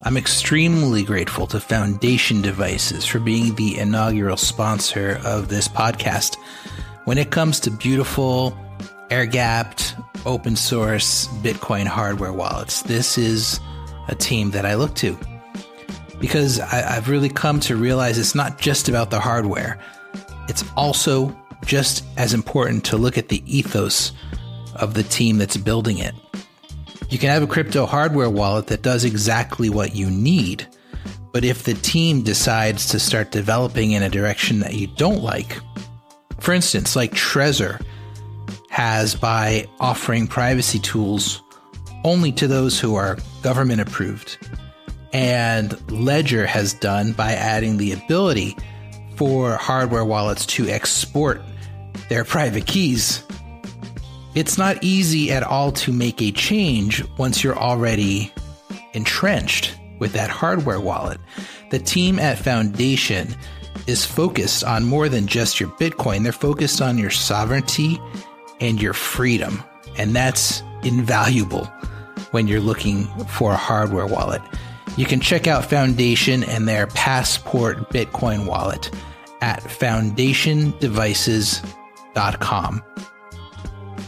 I'm extremely grateful to Foundation Devices for being the inaugural sponsor of this podcast. When it comes to beautiful, air-gapped, open source Bitcoin hardware wallets, this is a team that I look to. Because I've really come to realize it's not just about the hardware. It's also just as important to look at the ethos of the team that's building it. You can have a crypto hardware wallet that does exactly what you need, but if the team decides to start developing in a direction that you don't like, for instance, like Trezor has by offering privacy tools only to those who are government approved, and Ledger has done by adding the ability for hardware wallets to export their private keys. It's not easy at all to make a change once you're already entrenched with that hardware wallet. The team at Foundation is focused on more than just your Bitcoin. They're focused on your sovereignty and your freedom. And that's invaluable when you're looking for a hardware wallet. You can check out Foundation and their Passport Bitcoin wallet at foundationdevices.com.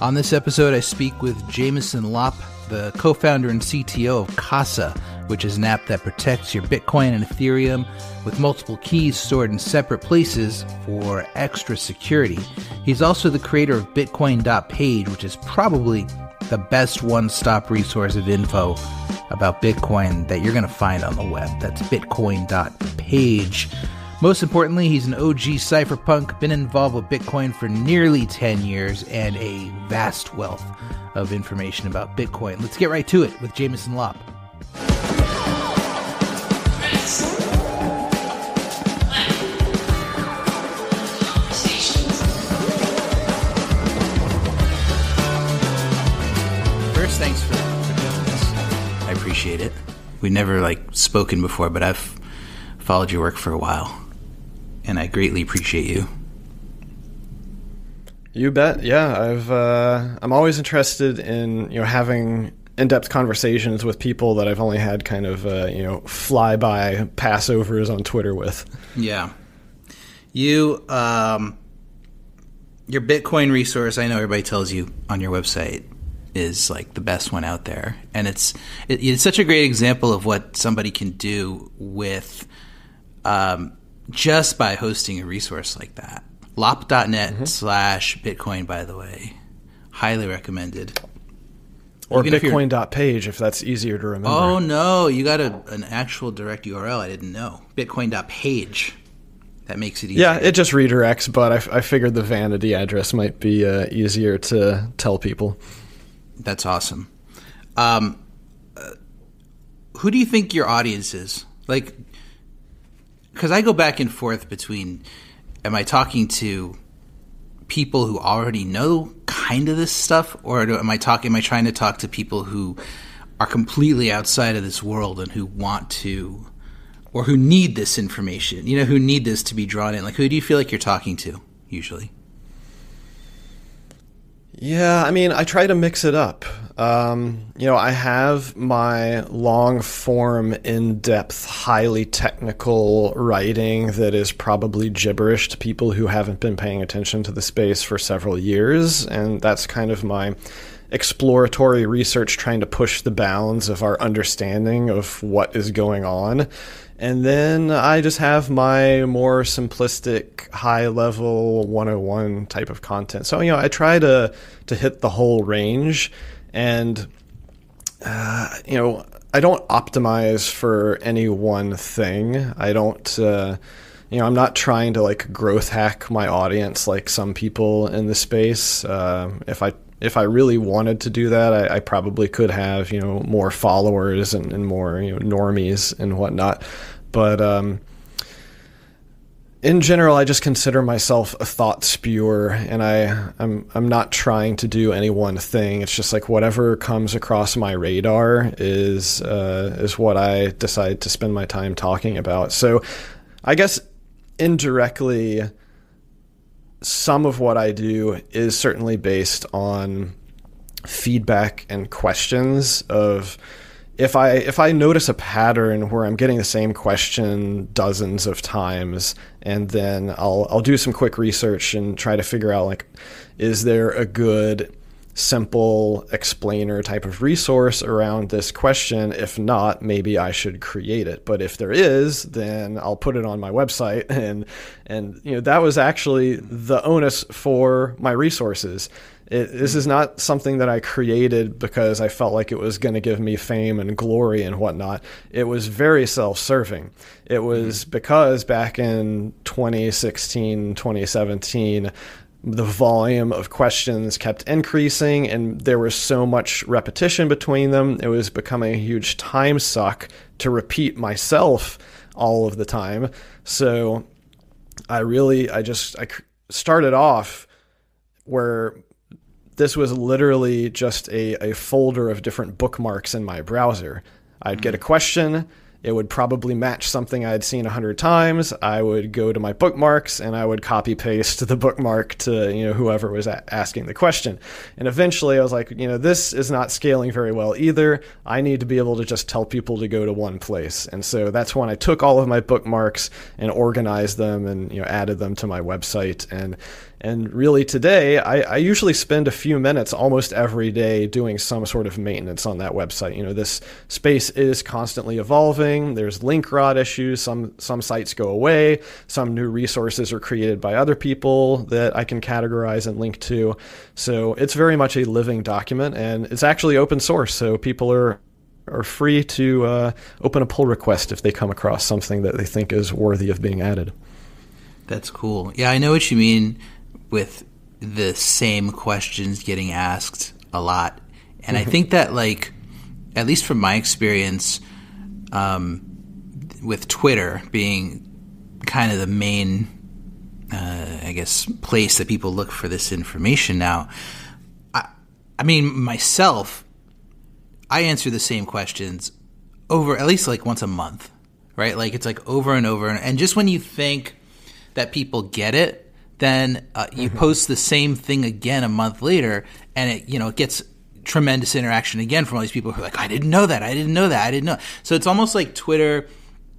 On this episode, I speak with Jameson Lopp, the co-founder and CTO of Casa, which is an app that protects your Bitcoin and Ethereum with multiple keys stored in separate places for extra security. He's also the creator of bitcoin.page, which is probably the best one-stop resource of info about Bitcoin that you're going to find on the web. That's bitcoin.page. Most importantly, he's an OG cypherpunk, been involved with Bitcoin for nearly 10 years, and a vast wealth of information about Bitcoin. Let's get right to it with Jameson Lopp. First, thanks for doing this. I appreciate it. We've never spoken before, but I've followed your work for a while, and I greatly appreciate you. You bet. Yeah, I'm always interested in having in-depth conversations with people that I've only had kind of fly-by passovers on Twitter with. Yeah, your Bitcoin resource, I know everybody tells you on your website, is the best one out there, and it's such a great example of what somebody can do with just by hosting a resource like that. Lopp.net/Bitcoin, by the way. Highly recommended. Or bitcoin.page if that's easier to remember. Oh, no. You got an actual direct URL. I didn't know. Bitcoin.page. That makes it easier. Yeah, it just redirects, but I figured the vanity address might be easier to tell people. That's awesome. Who do you think your audience is? Because I go back and forth between, am I talking to people who already know kind of this stuff, or am I trying to talk to people who are completely outside of this world and who want to, or who need this information, who need this to be drawn in? Who do you feel like you're talking to usually? Yeah, I try to mix it up. I have my long-form, in-depth, highly technical writing that is probably gibberish to people who haven't been paying attention to the space for several years, and that's kind of my exploratory research trying to push the bounds of our understanding of what is going on. And then I just have my more simplistic, high-level 101 type of content. So, I try to hit the whole range. And, I don't optimize for any one thing. I don't, I'm not trying to, growth hack my audience like some people in the space. If I really wanted to do that, I probably could have, more followers and more, normies and whatnot. But in general, I just consider myself a thought spewer, and I'm not trying to do any one thing. It's just whatever comes across my radar is what I decide to spend my time talking about. So I guess indirectly, some of what I do is certainly based on feedback and questions of if I notice a pattern where I'm getting the same question dozens of times, and then I'll do some quick research and try to figure out, like, is there a good simple explainer type of resource around this question? If not, maybe I should create it. But if there is, then I'll put it on my website. And that was actually the onus for my resources. This is not something that I created because I felt like it was going to give me fame and glory and whatnot. It was very self-serving. It was because back in 2016, 2017, the volume of questions kept increasing and there was so much repetition between them. It was becoming a huge time suck to repeat myself all of the time. So I started off where this was literally just a folder of different bookmarks in my browser. I'd get a question. It would probably match something I'd seen 100 times. I would go to my bookmarks and I would copy paste the bookmark to, whoever was asking the question. And eventually I was like, this is not scaling very well either. I need to be able to just tell people to go to one place. And so that's when I took all of my bookmarks and organized them and, added them to my website. And really today, I usually spend a few minutes almost every day doing some sort of maintenance on that website. This space is constantly evolving. There's link rot issues. Some sites go away. Some new resources are created by other people that I can categorize and link to. So it's very much a living document, and it's actually open source. So people are free to open a pull request if they come across something that they think is worthy of being added. That's cool. Yeah, I know what you mean with the same questions getting asked a lot. And I think that, like, at least from my experience, with Twitter being kind of the main, place that people look for this information now, I mean, myself, I answer the same questions over at least like once a month, right? Like it's like over and over. And just when you think that people get it, then you post the same thing again a month later, and it gets tremendous interaction again from all these people who are like, I didn't know that. So it's almost like Twitter,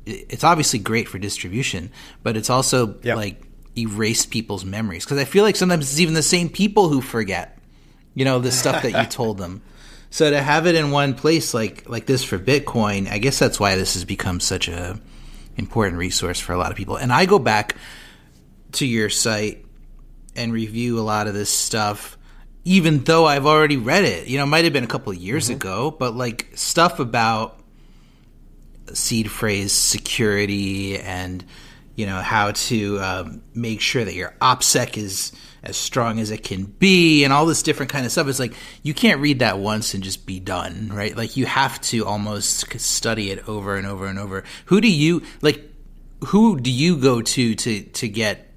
it's obviously great for distribution, but it's also like erased people's memories. Because I feel like sometimes it's even the same people who forget, the stuff that you told them. So to have it in one place like this for Bitcoin, I guess that's why this has become such a important resource for a lot of people. And I go back to your site and review a lot of this stuff, even though I've already read it. It might have been a couple of years ago, but like stuff about seed phrase security and how to make sure that your OPSEC is as strong as it can be and all this different kind of stuff. It's like you can't read that once and just be done, right? Like you have to almost study it over and over and over. Who do you go to get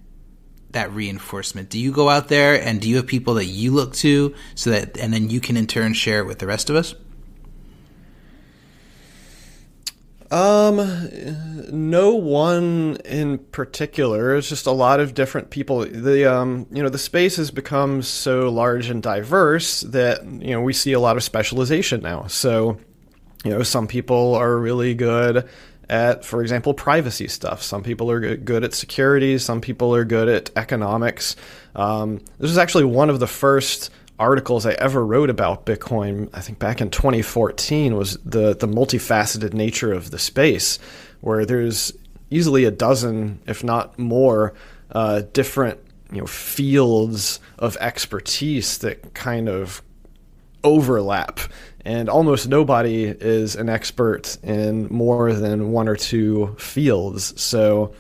that reinforcement? Do you go out there and do you have people that you look to and then you can in turn share it with the rest of us? No one in particular. It's just a lot of different people. The space has become so large and diverse that, we see a lot of specialization now. So, some people are really good at, for example, privacy stuff. Some people are good at security. Some people are good at economics. This was actually one of the first articles I ever wrote about Bitcoin, I think back in 2014, was the multifaceted nature of the space, where there's easily a dozen, if not more, different fields of expertise that kind of overlap. And almost nobody is an expert in more than one or two fields. So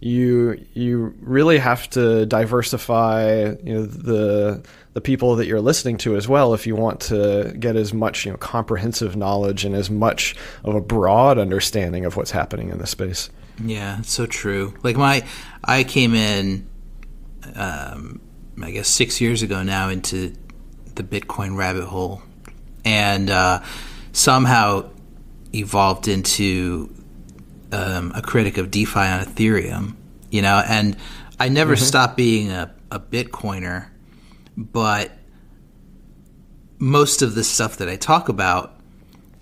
you really have to diversify the people that you're listening to as well if you want to get as much comprehensive knowledge and as much of a broad understanding of what's happening in the space. Yeah, it's so true. Like I came in, I guess 6 years ago now into the Bitcoin rabbit hole, and somehow evolved into a critic of DeFi on Ethereum, and I never stopped being a Bitcoiner, but most of the stuff that I talk about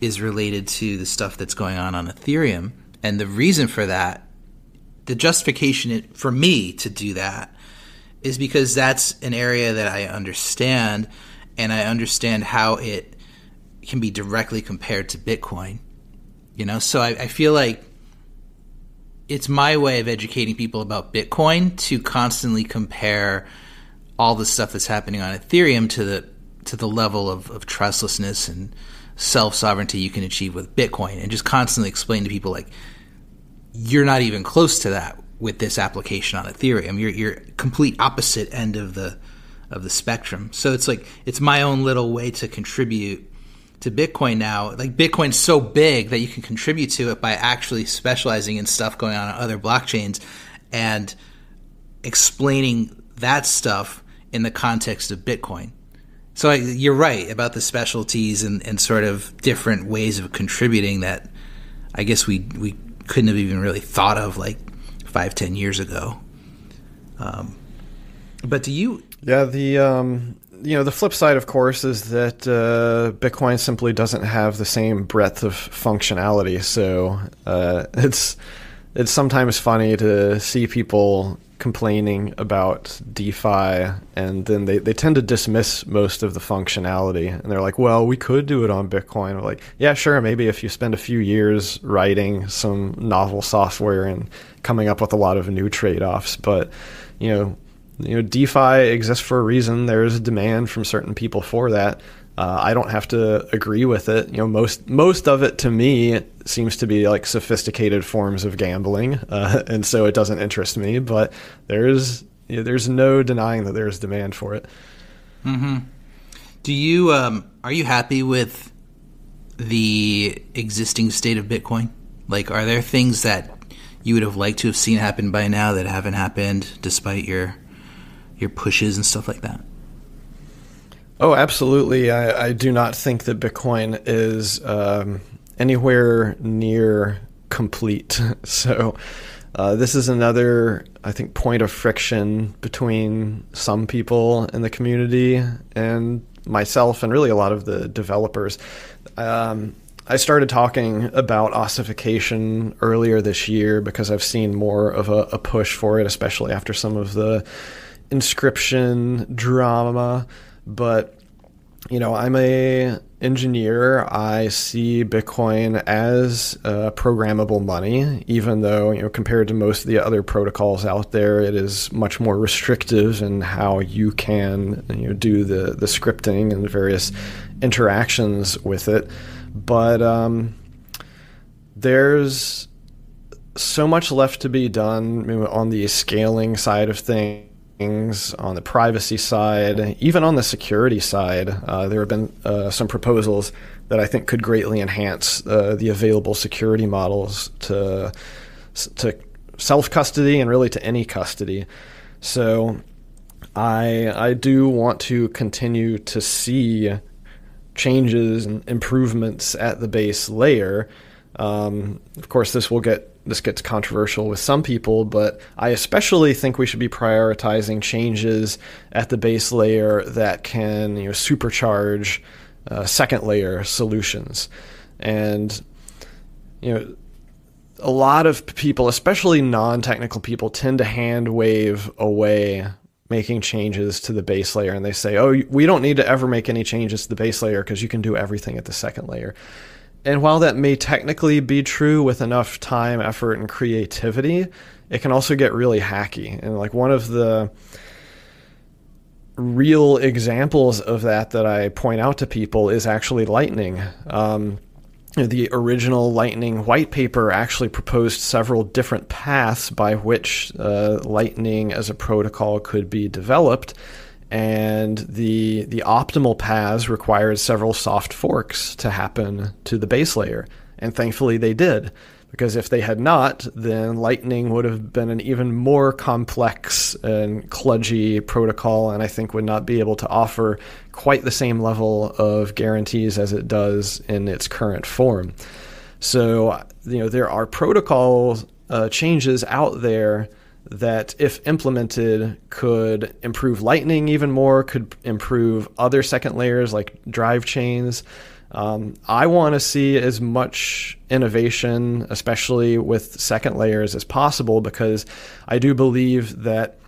is related to the stuff that's going on Ethereum. And the reason for that, the justification for me to do that, is because that's an area that I understand, and I understand how it can be directly compared to Bitcoin. So I feel like it's my way of educating people about Bitcoin to constantly compare all the stuff that's happening on Ethereum to the level of trustlessness and self-sovereignty you can achieve with Bitcoin, and just constantly explain to people, like, you're not even close to that with this application on Ethereum. You're complete opposite end of the spectrum. So it's my own little way to contribute to Bitcoin now. Like, Bitcoin's so big that you can contribute to it by actually specializing in stuff going on other blockchains and explaining that stuff in the context of Bitcoin. So you're right about the specialties and sort of different ways of contributing that I guess we couldn't have even really thought of like 5-10 years ago. But do you? Yeah, the flip side, of course, is that Bitcoin simply doesn't have the same breadth of functionality. So it's sometimes funny to see people complaining about DeFi, and then they tend to dismiss most of the functionality. And they're like, well, we could do it on Bitcoin. We're like, yeah, sure, maybe if you spend a few years writing some novel software and coming up with a lot of new trade-offs. But, DeFi exists for a reason. There is a demand from certain people for that. I don't have to agree with it. Most of it to me seems to be like sophisticated forms of gambling, and so it doesn't interest me. But there's no denying that there's demand for it. Mm-hmm. Do you are you happy with the existing state of Bitcoin? Like, are there things that you would have liked to have seen happen by now that haven't happened, despite your pushes and stuff like that? Oh, absolutely. I do not think that Bitcoin is anywhere near complete. So this is another, I think, point of friction between some people in the community and myself and really a lot of the developers. I started talking about ossification earlier this year because I've seen more of a push for it, especially after some of the inscription drama. But, I'm a engineer. I see Bitcoin as programmable money, even though, compared to most of the other protocols out there, it is much more restrictive in how you can, do the scripting and the various interactions with it. But there's so much left to be done on the scaling side of things, on the privacy side, even on the security side. There have been some proposals that I think could greatly enhance the available security models to self-custody and really to any custody. So I do want to continue to see changes and improvements at the base layer. Of course, this gets controversial with some people, but I especially think we should be prioritizing changes at the base layer that can supercharge second layer solutions. And a lot of people, especially non-technical people, tend to hand wave away making changes to the base layer, and they say, oh, we don't need to ever make any changes to the base layer because you can do everything at the second layer. And while that may technically be true with enough time, effort, and creativity, it can also get really hacky. And like one of the real examples of that I point out to people is actually Lightning. The original Lightning white paper actually proposed several different paths by which Lightning as a protocol could be developed. And the optimal paths required several soft forks to happen to the base layer. And thankfully they did, because if they had not, then Lightning would have been an even more complex and kludgy protocol, and I think would not be able to offer quite the same level of guarantees as it does in its current form. So, there are protocol changes out there that, if implemented, could improve Lightning even more, could improve other second layers like drive chains. I want to see as much innovation, especially with second layers, as possible, because I do believe that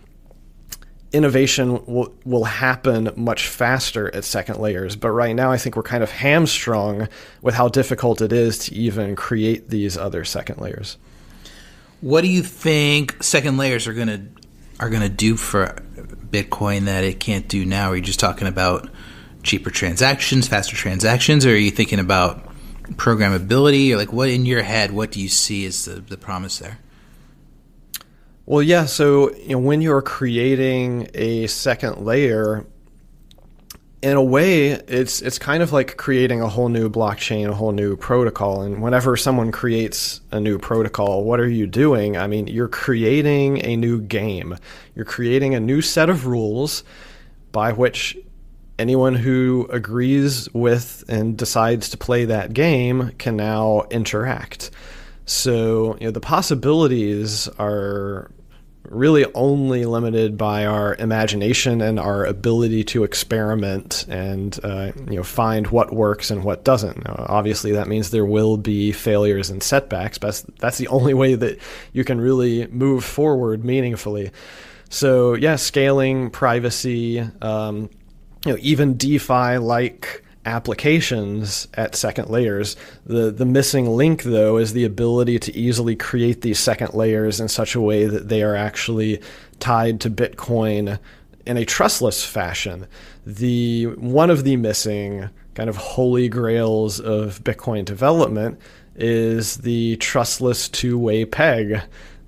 innovation will happen much faster at second layers. But right now, I think we're kind of hamstrung with how difficult it is to even create these other second layers. What do you think second layers are gonna do for Bitcoin that it can't do now? Are you just talking about cheaper transactions, faster transactions, or are you thinking about programmability? Or like, what in your head, what do you see as the promise there? Well, yeah. So when you're creating a second layer, in a way, it's kind of like creating a whole new blockchain, a whole new protocol. And whenever someone creates a new protocol, what are you doing? I mean, you're creating a new game. You're creating a new set of rules by which anyone who agrees with and decides to play that game can now interact. So, the possibilities are really only limited by our imagination and our ability to experiment and find what works and what doesn't. Obviously, that means there will be failures and setbacks, but that's the only way that you can really move forward meaningfully. So, yeah, scaling, privacy, even DeFi-like applications at second layers. The missing link, though, is the ability to easily create these second layers in such a way that they are actually tied to Bitcoin in a trustless fashion. One of the missing kind of holy grails of Bitcoin development is the trustless two-way peg.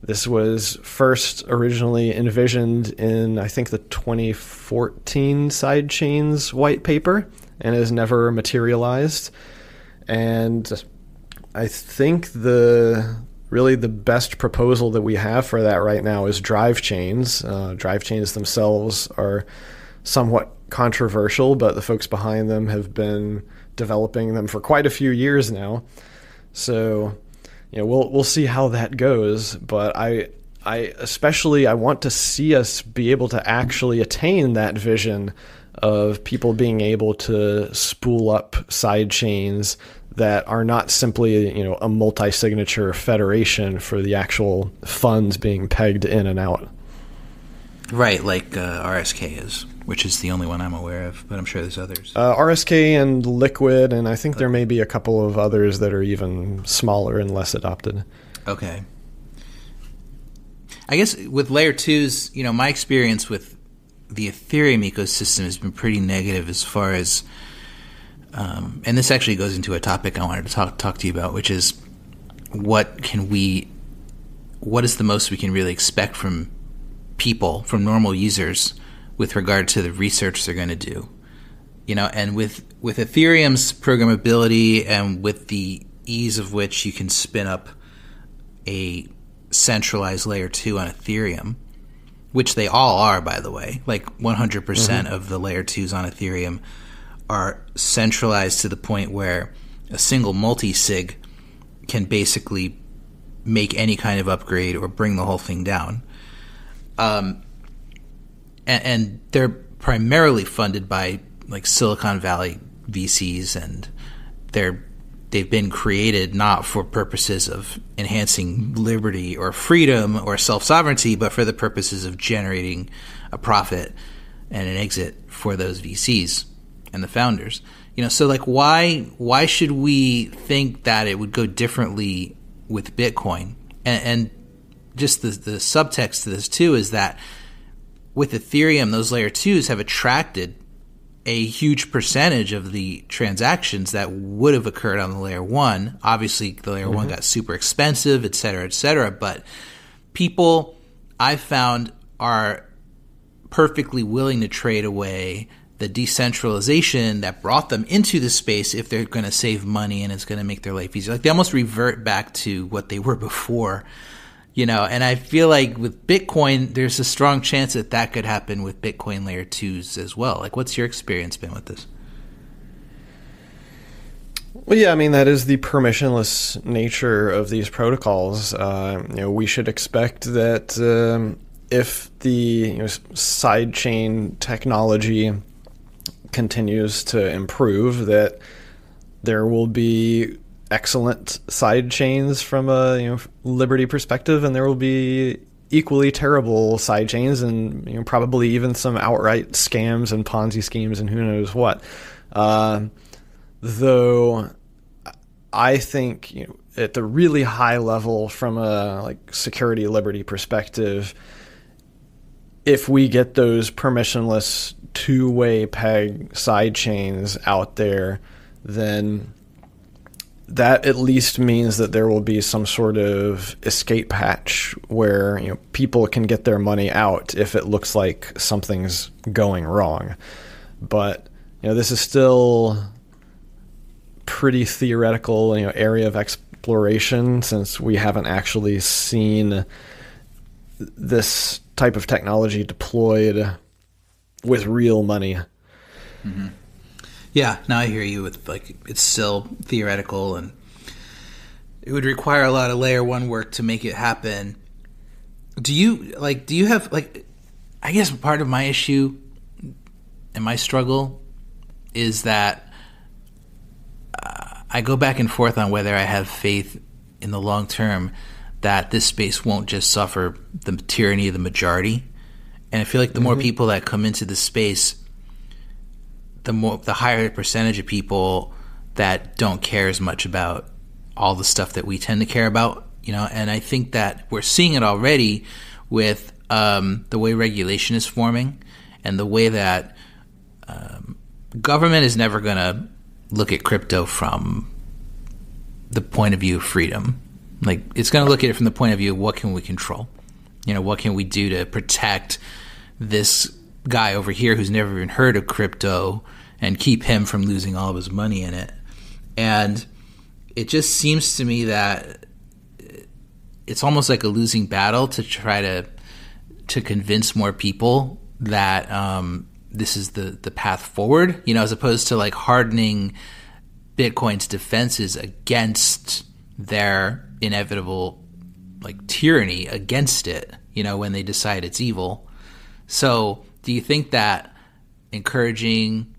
This was first originally envisioned in, I think, the 2014 Sidechains white paper, and has never materialized. And I think the best proposal that we have for that right now is drive chains. Drive chains themselves are somewhat controversial, but the folks behind them have been developing them for quite a few years now. So, we'll see how that goes. But I want to see us be able to actually attain that vision of people being able to spool up side chains that are not simply, a multi-signature federation for the actual funds being pegged in and out. Right, like RSK is, which is the only one I'm aware of, but I'm sure there's others. RSK and Liquid, and I think there may be a couple of others that are even smaller and less adopted. Okay. I guess with layer 2s, my experience with the Ethereum ecosystem has been pretty negative as far as, and this actually goes into a topic I wanted to talk to you about, which is what is the most we can really expect from people, from normal users, with regard to the research they're going to do, and with Ethereum's programmability and with the ease of which you can spin up a centralized layer 2 on Ethereum, which they all are, by the way. Like 100% of the layer 2s on Ethereum are centralized to the point where a single multi-sig can basically make any kind of upgrade or bring the whole thing down. And they're primarily funded by like Silicon Valley VCs, and they've been created not for purposes of enhancing liberty or freedom or self-sovereignty, but for the purposes of generating a profit and an exit for those VCs and the founders. So like why should we think that it would go differently with Bitcoin? And just the subtext to this too is that with Ethereum, those layer 2s have attracted a huge percentage of the transactions that would have occurred on the layer 1. Obviously, the layer 1 got super expensive, et cetera, but people I've found are perfectly willing to trade away the decentralization that brought them into the space if they're going to save money and it's going to make their life easier. Like they almost revert back to what they were before. And I feel like with Bitcoin, there's a strong chance that could happen with Bitcoin layer 2s as well. Like, what's your experience been with this? Well, yeah, I mean, that is the permissionless nature of these protocols. We should expect that if the sidechain technology continues to improve, that there will be excellent side chains from a liberty perspective, and there will be equally terrible side chains, and probably even some outright scams and Ponzi schemes and who knows what. Though I think at the really high level, from a security liberty perspective, if we get those permissionless two-way peg side chains out there, then that at least means that there will be some sort of escape hatch where people can get their money out if it looks like something's going wrong. But this is still pretty theoretical area of exploration, since we haven't actually seen this type of technology deployed with real money. Mm-hmm. Yeah, now I hear you with it's still theoretical, and it would require a lot of layer one work to make it happen. Do you have I guess part of my issue and my struggle is that I go back and forth on whether I have faith in the long term that this space won't just suffer the tyranny of the majority. And I feel like the more people that come into the space, the higher percentage of people that don't care as much about all the stuff that we tend to care about, and I think that we're seeing it already with the way regulation is forming and the way that government is never going to look at crypto from the point of view of freedom. It's going to look at it from the point of view of what can we control? What can we do to protect this guy over here who's never even heard of crypto and keep him from losing all of his money in it? And it just seems to me that it's almost like a losing battle to try to convince more people that this is the path forward, as opposed to hardening Bitcoin's defenses against their inevitable tyranny against it, when they decide it's evil. So do you think that encouraging,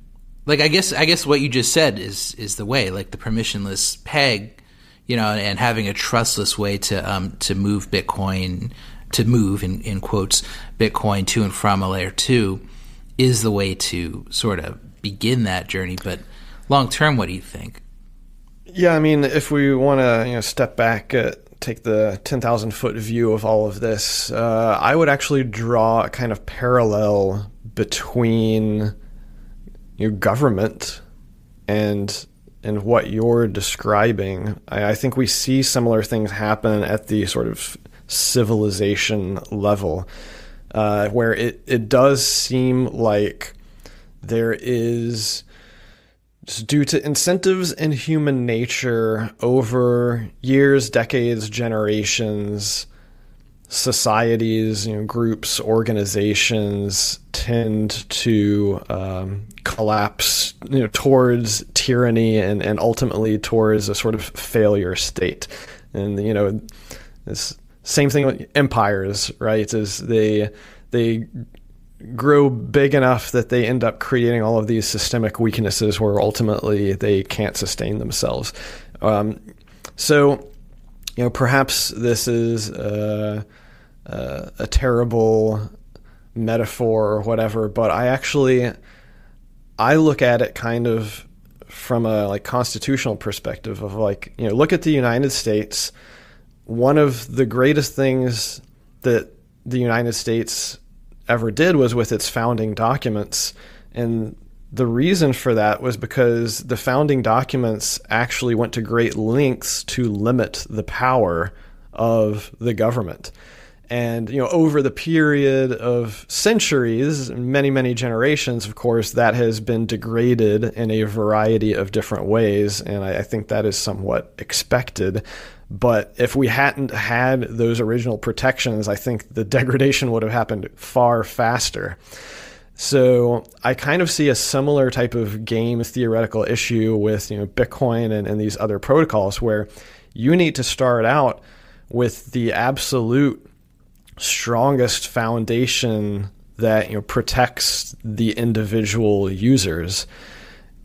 I guess what you just said is the way, the permissionless peg, and having a trustless way to move Bitcoin, to move in quotes Bitcoin to and from a layer 2 is the way to sort of begin that journey. But long term, what do you think? Yeah, I mean, if we want to step back, take the 10,000 foot view of all of this, I would actually draw a kind of parallel between government and what you're describing. I think we see similar things happen at the sort of civilization level, where it does seem like there is, just due to incentives in human nature over years, decades, generations, societies, groups, organizations tend to collapse, towards tyranny and ultimately towards a sort of failure state. And this same thing with empires, right? Is they grow big enough that they end up creating all of these systemic weaknesses where ultimately they can't sustain themselves. So, perhaps this is a terrible metaphor or whatever, but I look at it kind of from a constitutional perspective of look at the United States. One of the greatest things that the United States ever did was with its founding documents. And the reason for that was because the founding documents actually went to great lengths to limit the power of the government. And, over the period of centuries, many, many generations, of course, that has been degraded in a variety of different ways. And I think that is somewhat expected. But if we hadn't had those original protections, I think the degradation would have happened far faster. So I kind of see a similar type of game theoretical issue with Bitcoin and these other protocols, where you need to start out with the absolute strongest foundation that protects the individual users.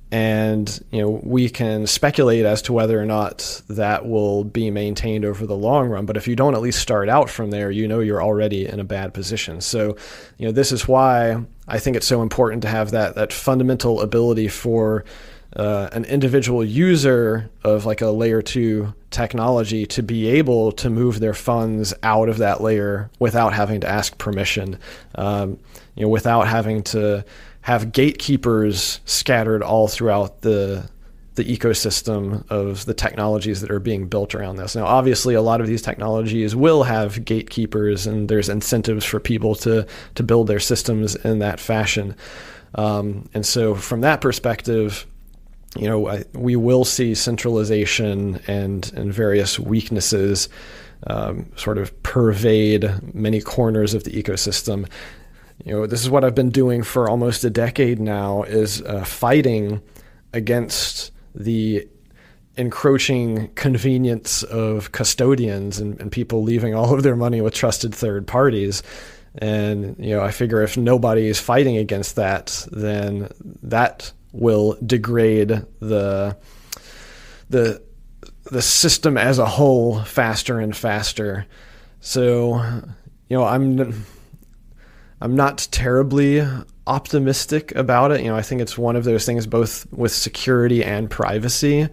And, we can speculate as to whether or not that will be maintained over the long run. But if you don't at least start out from there, you're already in a bad position. So, this is why I think it's so important to have that fundamental ability for an individual user of like a layer 2 technology to be able to move their funds out of that layer without having to ask permission, without having to have gatekeepers scattered all throughout the ecosystem of the technologies that are being built around this. Now, obviously, a lot of these technologies will have gatekeepers, and there's incentives for people to build their systems in that fashion. And so from that perspective, we will see centralization and various weaknesses sort of pervade many corners of the ecosystem. This is what I've been doing for almost a decade now, is fighting against the encroaching convenience of custodians and people leaving all of their money with trusted third parties. And, I figure if nobody is fighting against that, then that will degrade the system as a whole faster and faster. So, I'm not terribly optimistic about it. I think it's one of those things, both with security and privacy,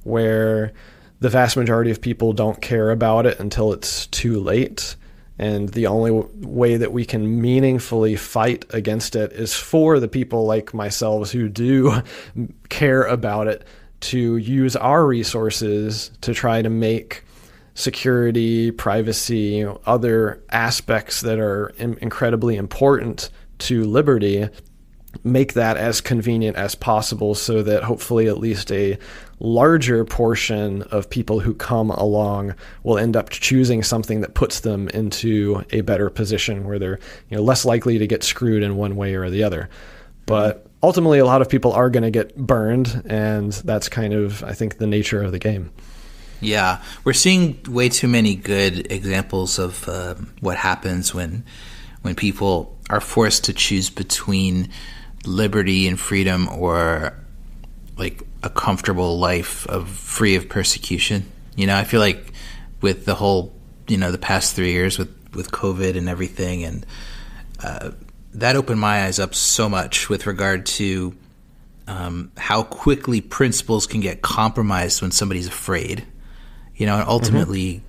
where the vast majority of people don't care about it until it's too late. And the only way that we can meaningfully fight against it is for the people like myself who do care about it to use our resources to try to make security, privacy, other aspects that are incredibly important to liberty, make that as convenient as possible so that hopefully at least a larger portion of people who come along will end up choosing something that puts them into a better position where they're less likely to get screwed in one way or the other. But ultimately, a lot of people are going to get burned, and that's kind of, I think, the nature of the game. Yeah, we're seeing way too many good examples of what happens when people are forced to choose between liberty and freedom or like a comfortable life free of persecution. I feel like with the whole, the past 3 years with COVID and everything, and that opened my eyes up so much with regard to how quickly principles can get compromised when somebody's afraid. And ultimately,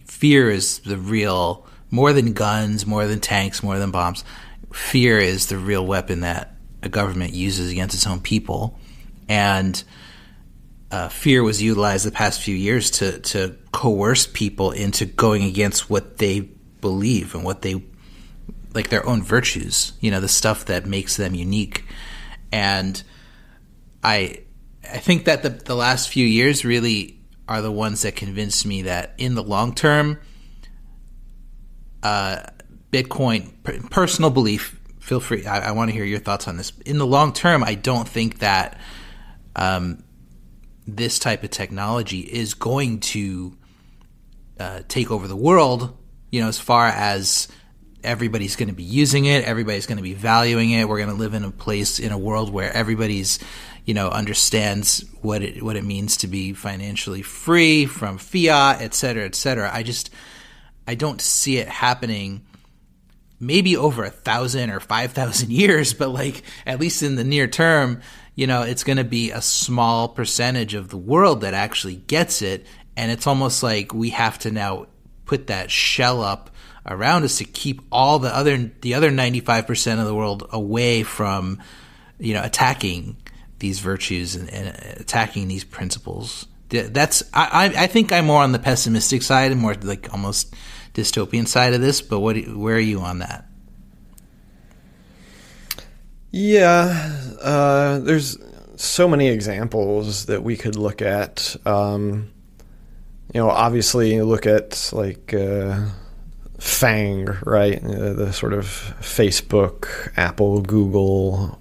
fear is the real, more than guns, more than tanks, more than bombs, fear is the real weapon that a government uses against its own people. And fear was utilized the past few years to coerce people into going against what they believe and what they, like their own virtues, the stuff that makes them unique. And I think that the last few years really are the ones that convinced me that in the long term, Bitcoin, personal belief, feel free, I want to hear your thoughts on this. In the long term, I don't think that this type of technology is going to take over the world, as far as everybody's going to be using it, everybody's going to be valuing it. We're going to live in a world where everybody's understands what it means to be financially free from fiat, et cetera, et cetera. I don't see it happening maybe over 1,000 or 5,000 years, but like at least in the near term, it's going to be a small percentage of the world that actually gets it. And it's almost like we have to now put that shell up around us to keep all the other 95% of the world away from, attacking these virtues and attacking these principles. I think I'm more on the pessimistic side and more like almost dystopian side of this, but where are you on that? Yeah, there's so many examples that we could look at. Obviously you look at like FANG, right? The sort of Facebook, Apple, Google,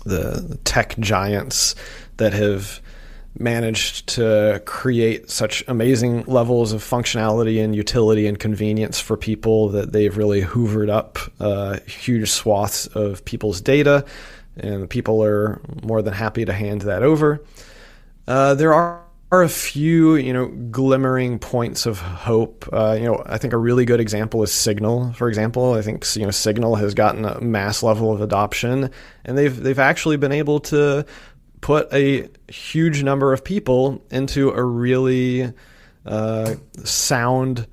the tech giants that have managed to create such amazing levels of functionality and utility and convenience for people that they've really hoovered up huge swaths of people's data. and people are more than happy to hand that over. There are a few, glimmering points of hope. I think a really good example is Signal, for example. I think, Signal has gotten a mass level of adoption, and they've actually been able to put a huge number of people into a really sound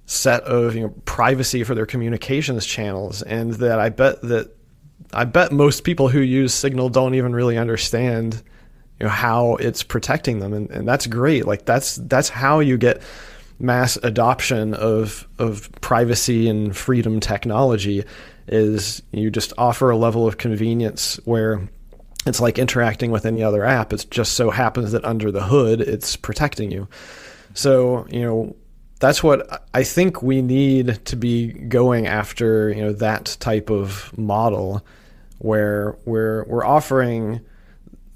set of privacy for their communications channels, and that I bet most people who use Signal don't even really understand how it's protecting them, and that's great. Like that's how you get mass adoption of privacy and freedom technology, is you just offer a level of convenience where it's like interacting with any other app. It just so happens that under the hood, it's protecting you. So, that's what I think we need to be going after, that type of model where we're offering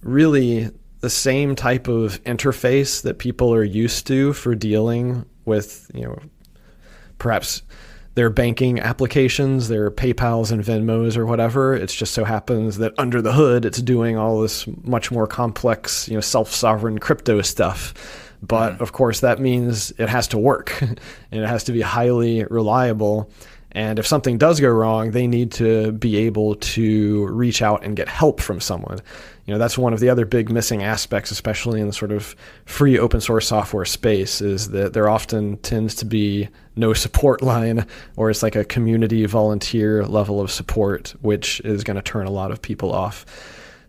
really the same type of interface that people are used to for dealing with, perhaps their banking applications, their PayPals and Venmos or whatever. It just so happens that under the hood, it's doing all this much more complex, self-sovereign crypto stuff. But of course, that means it has to work and it has to be highly reliable. And if something does go wrong, they need to be able to reach out and get help from someone. That's one of the other big missing aspects, especially in the sort of free open source software space, is that there often tends to be no support line, or it's like a community volunteer level of support, which is going to turn a lot of people off.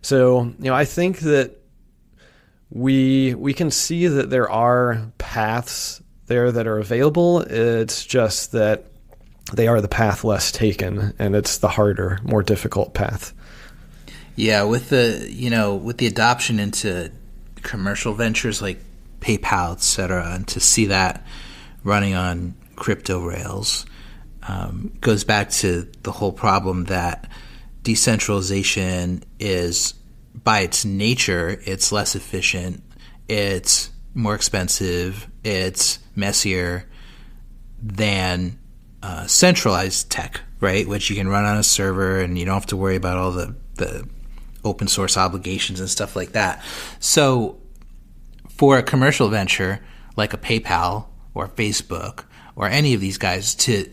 So, I think that we can see that there are paths there that are available. It's just that they are the path less taken, and it's the harder, more difficult path. Yeah, with the adoption into commercial ventures like PayPal, et cetera, and to see that running on crypto rails goes back to the whole problem that decentralization is, by its nature, it's less efficient, it's more expensive, it's messier than centralized tech, right? Which you can run on a server and you don't have to worry about all the open source obligations and stuff like that. So for a commercial venture like a PayPal or Facebook or any of these guys to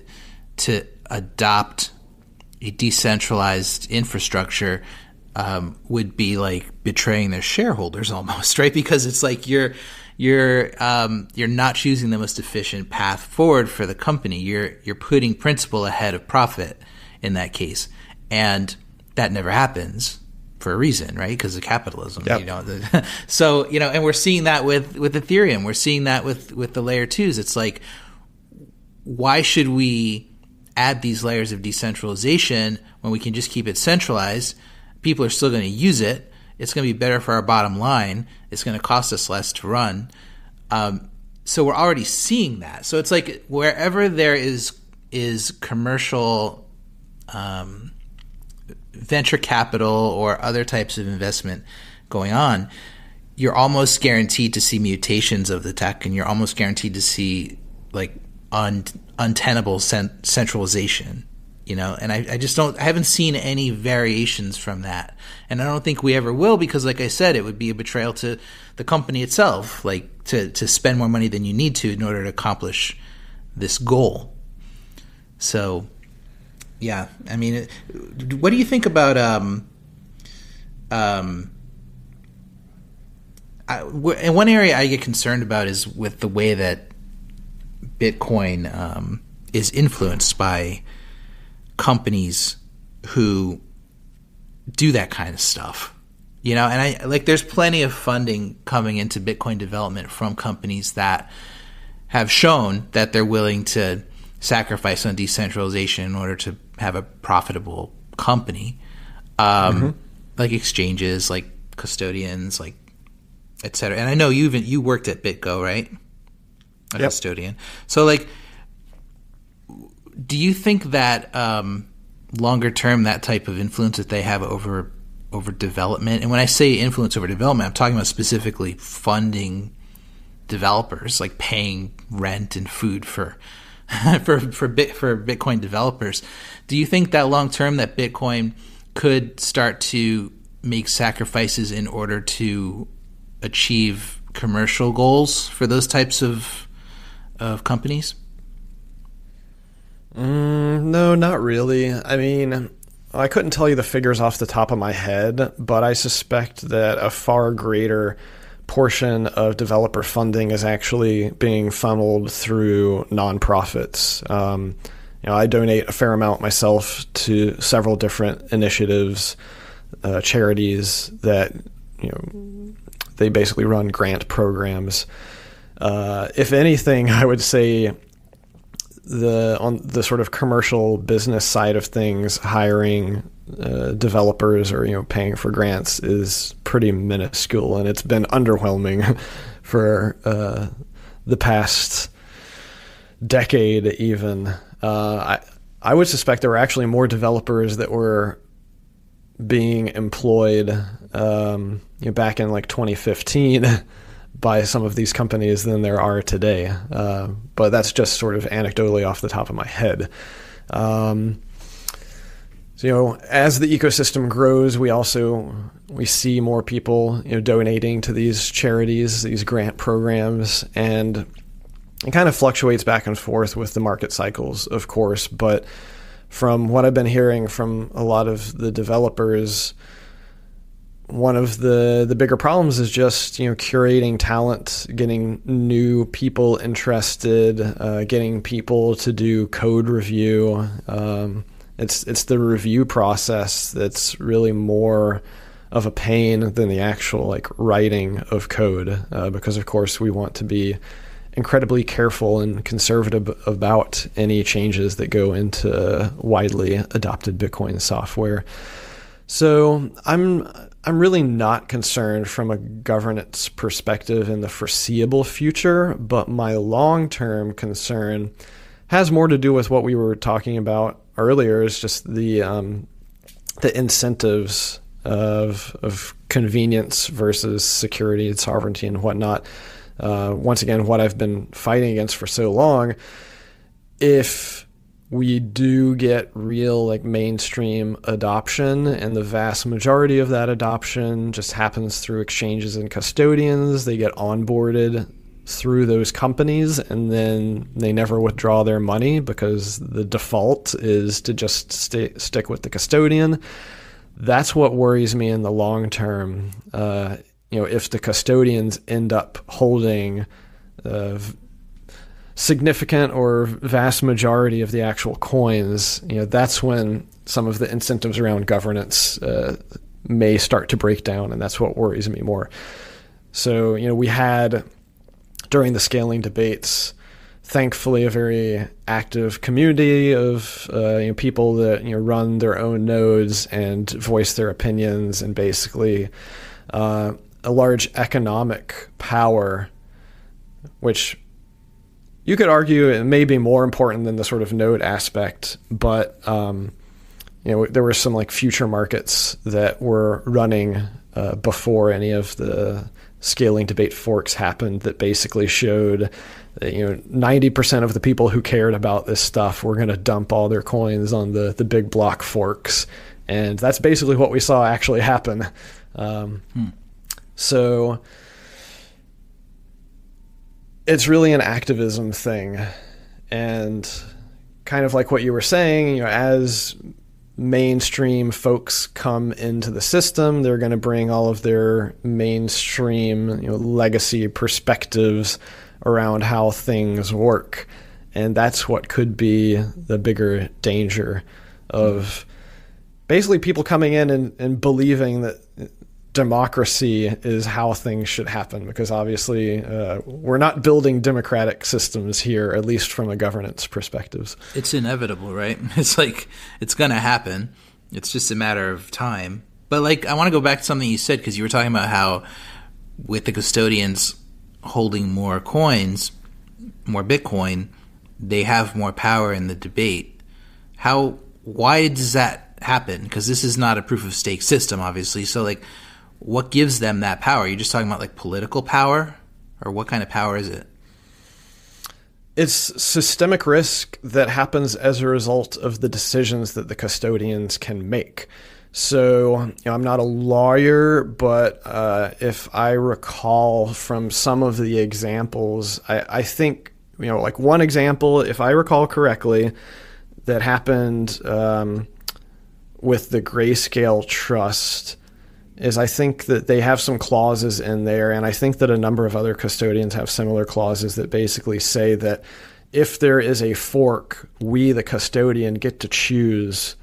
adopt a decentralized infrastructure would be like betraying their shareholders almost, right? Because it's like you're not choosing the most efficient path forward for the company. You're putting principle ahead of profit in that case, and that never happens for a reason, right? Because of capitalism. Yep. So and we're seeing that with Ethereum. We're seeing that with the layer twos. It's like, why should we add these layers of decentralization when we can just keep it centralized? People are still going to use it. It's going to be better for our bottom line. It's going to cost us less to run. So we're already seeing that. So it's like wherever there is commercial venture capital or other types of investment going on, you're almost guaranteed to see mutations of the tech, and you're almost guaranteed to see like untenable centralization. And I haven't seen any variations from that. And I don't think we ever will, because like I said, it would be a betrayal to the company itself, like to spend more money than you need to in order to accomplish this goal. So, yeah, I mean, what do you think about, and one area I get concerned about is with the way that Bitcoin is influenced by companies who do that kind of stuff, and I like there's plenty of funding coming into Bitcoin development from companies that have shown that they're willing to sacrifice on decentralization in order to have a profitable company, like exchanges, like custodians, like et cetera. And I know you worked at BitGo, right? A Yep. custodian. So like, do you think that longer term, that type of influence that they have over development, and when I say influence over development, I'm talking about specifically funding developers, like paying rent and food for Bitcoin developers. Do you think that long term that Bitcoin could start to make sacrifices in order to achieve commercial goals for those types of companies? No, not really. I mean, I couldn't tell you the figures off the top of my head, but I suspect that a far greater portion of developer funding is actually being funneled through nonprofits. I donate a fair amount myself to several different initiatives, charities that, they basically run grant programs. If anything, I would say on the sort of commercial business side of things, hiring developers or paying for grants is pretty minuscule, and it's been underwhelming for the past decade even. I would suspect there were actually more developers that were being employed back in like 2015 by some of these companies than there are today. But that's just sort of anecdotally off the top of my head. So, as the ecosystem grows, we see more people donating to these charities, these grant programs, and it kind of fluctuates back and forth with the market cycles, of course. But from what I've been hearing from a lot of the developers, one of the bigger problems is just curating talent, getting new people interested, getting people to do code review. It's the review process that's really more of a pain than the actual writing of code, because of course we want to be incredibly careful and conservative about any changes that go into widely adopted Bitcoin software. So I'm really not concerned from a governance perspective in the foreseeable future, but my long-term concern has more to do with what we were talking about earlier, is just the incentives of convenience versus security and sovereignty and whatnot. Once again, what I've been fighting against for so long, if we do get real mainstream adoption, and the vast majority of that adoption just happens through exchanges and custodians, they get onboarded through those companies and then they never withdraw their money because the default is to just stick with the custodian. That's what worries me in the long term. If the custodians end up holding significant or vast majority of the actual coins, that's when some of the incentives around governance may start to break down, and that's what worries me more. So, we had, during the scaling debates, thankfully a very active community of people that run their own nodes and voice their opinions, and basically a large economic power, which you could argue it may be more important than the sort of node aspect, but there were some future markets that were running before any of the scaling debate forks happened that basically showed that 90% of the people who cared about this stuff were going to dump all their coins on the big block forks, and that's basically what we saw actually happen. So it's really an activism thing, and kind of like what you were saying, as mainstream folks come into the system, they're going to bring all of their mainstream, legacy perspectives around how things work. And that's what could be the bigger danger of basically people coming in and believing that democracy is how things should happen, because obviously we're not building democratic systems here, at least from a governance perspective. It's inevitable, right? It's it's going to happen. It's just a matter of time. But I want to go back to something you said, because you were talking about how with the custodians holding more coins, more Bitcoin, they have more power in the debate. Why does that happen? Because this is not a proof of stake system, obviously. So what gives them that power? You're just talking about political power, or what kind of power is it? It's systemic risk that happens as a result of the decisions that the custodians can make. So, I'm not a lawyer, but if I recall from some of the examples, I think, like one example, if I recall correctly, that happened with the Grayscale Trust is I think that they have some clauses in there, and I think that a number of other custodians have similar clauses that basically say that if there is a fork, we, the custodian, get to choose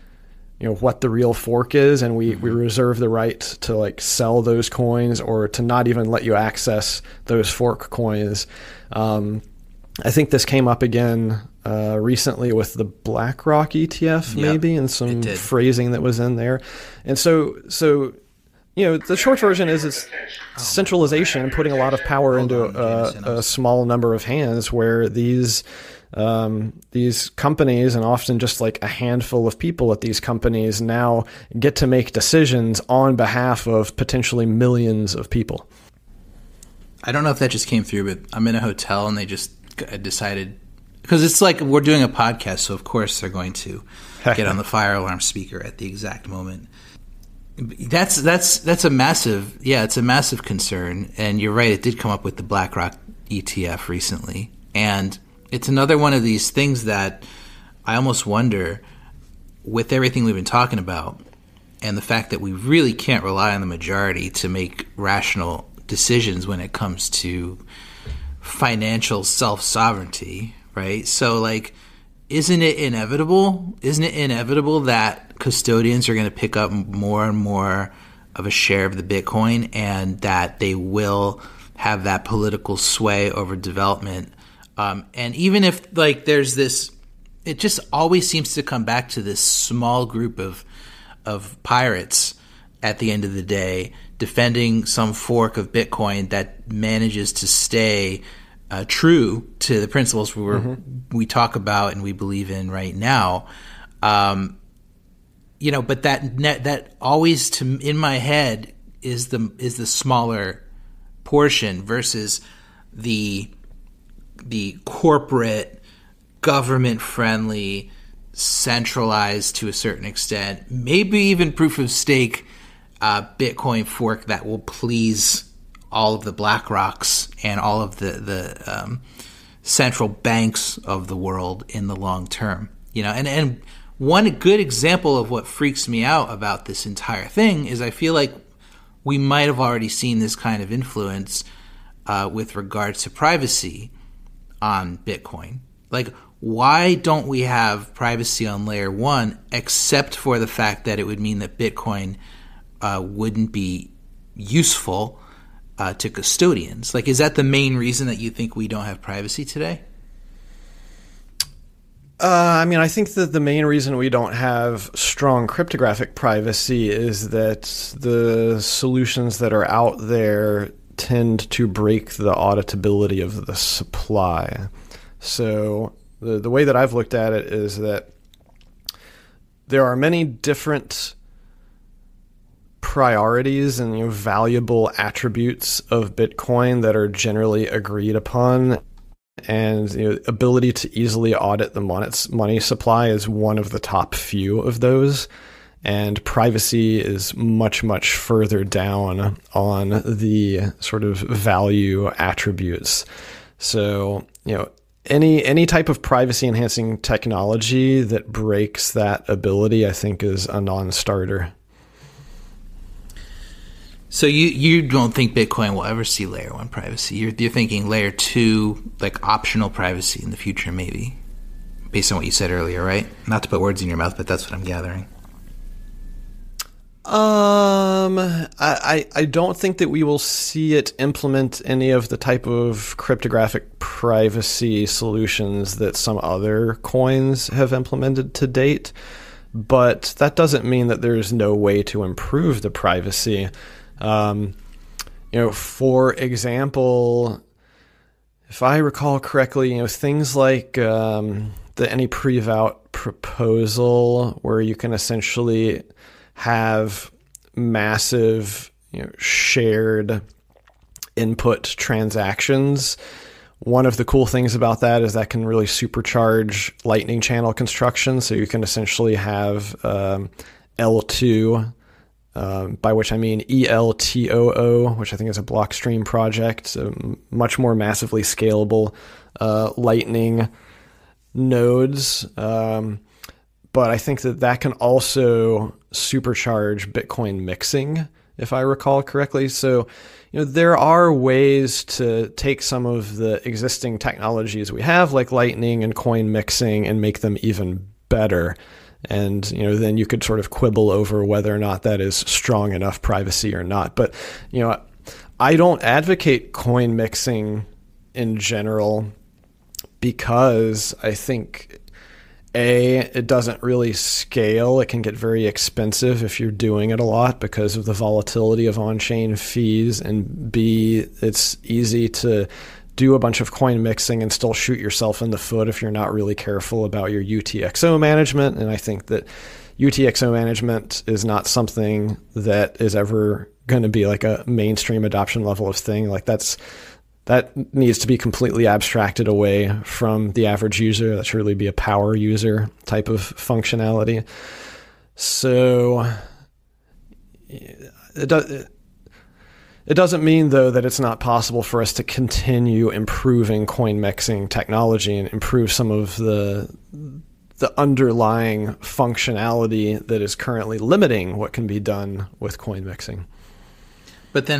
what the real fork is, and we reserve the right to like sell those coins or to not even let you access those fork coins. I think this came up again recently with the BlackRock ETF, maybe, and some phrasing that was in there. And so the short version is it's centralization, putting a lot of power into a small number of hands, where these companies, and often just like a handful of people at these companies, now get to make decisions on behalf of potentially millions of people. I don't know if that just came through, but I'm in a hotel and they just decided, because it's like we're doing a podcast, so of course they're going to get on the fire alarm speaker at the exact moment. That's a massive, it's a massive concern. And you're right, it did come up with the BlackRock ETF recently. And it's another one of these things that I almost wonder, with everything we've been talking about and the fact that we really can't rely on the majority to make rational decisions when it comes to financial self-sovereignty, right? So like, isn't it inevitable that custodians are going to pick up more and more of a share of the Bitcoin, and that they will have that political sway over development? And even if like there's this, it just always seems to come back to this small group of pirates at the end of the day defending some fork of Bitcoin that manages to stay true to the principles we talk about and we believe in right now. But that always in my head is the smaller portion versus the corporate, government friendly, centralized to a certain extent, maybe even proof of stake Bitcoin fork that will please all of the BlackRocks and all of the central banks of the world in the long term. And one good example of what freaks me out about this entire thing is I feel like we might have already seen this kind of influence with regards to privacy on Bitcoin. Like, why don't we have privacy on layer 1 except for the fact that it would mean that Bitcoin wouldn't be useful to custodians? Like, is that the main reason that you think we don't have privacy today? I think that the main reason we don't have strong cryptographic privacy is that the solutions that are out there tend to break the auditability of the supply. So the way that I've looked at it is that there are many different priorities and valuable attributes of Bitcoin that are generally agreed upon, and ability to easily audit the money supply is one of the top few of those, and privacy is much, much further down on the sort of value attributes. So any type of privacy enhancing technology that breaks that ability, I think, is a non-starter. So you don't think Bitcoin will ever see layer 1 privacy? You're thinking layer 2, like optional privacy in the future, maybe, based on what you said earlier, right? Not to put words in your mouth, but that's what I'm gathering. I don't think that we will see it implement any of the type of cryptographic privacy solutions that some other coins have implemented to date. But that doesn't mean that there's no way to improve the privacy. For example, if I recall correctly, things like the any pre-vout proposal, where you can essentially have massive shared input transactions. One of the cool things about that is that can really supercharge Lightning channel construction. So you can essentially have L2, by which I mean ELTOO, which I think is a Blockstream project, much more massively scalable Lightning nodes. But I think that can also supercharge Bitcoin mixing, if I recall correctly. So, there are ways to take some of the existing technologies we have, like Lightning and coin mixing, and make them even better. And, then you could sort of quibble over whether or not that is strong enough privacy or not. But, I don't advocate coin mixing in general because I think, A, it doesn't really scale. It can get very expensive if you're doing it a lot because of the volatility of on-chain fees. And B, it's easy to do a bunch of coin mixing and still shoot yourself in the foot if you're not really careful about your UTXO management. And I think that UTXO management is not something that is ever going to be like a mainstream adoption level of thing. Like that needs to be completely abstracted away from the average user. That should really be a power user type of functionality. So it doesn't mean, though, that it's not possible for us to continue improving coin mixing technology and improve some of the underlying functionality that is currently limiting what can be done with coin mixing. But then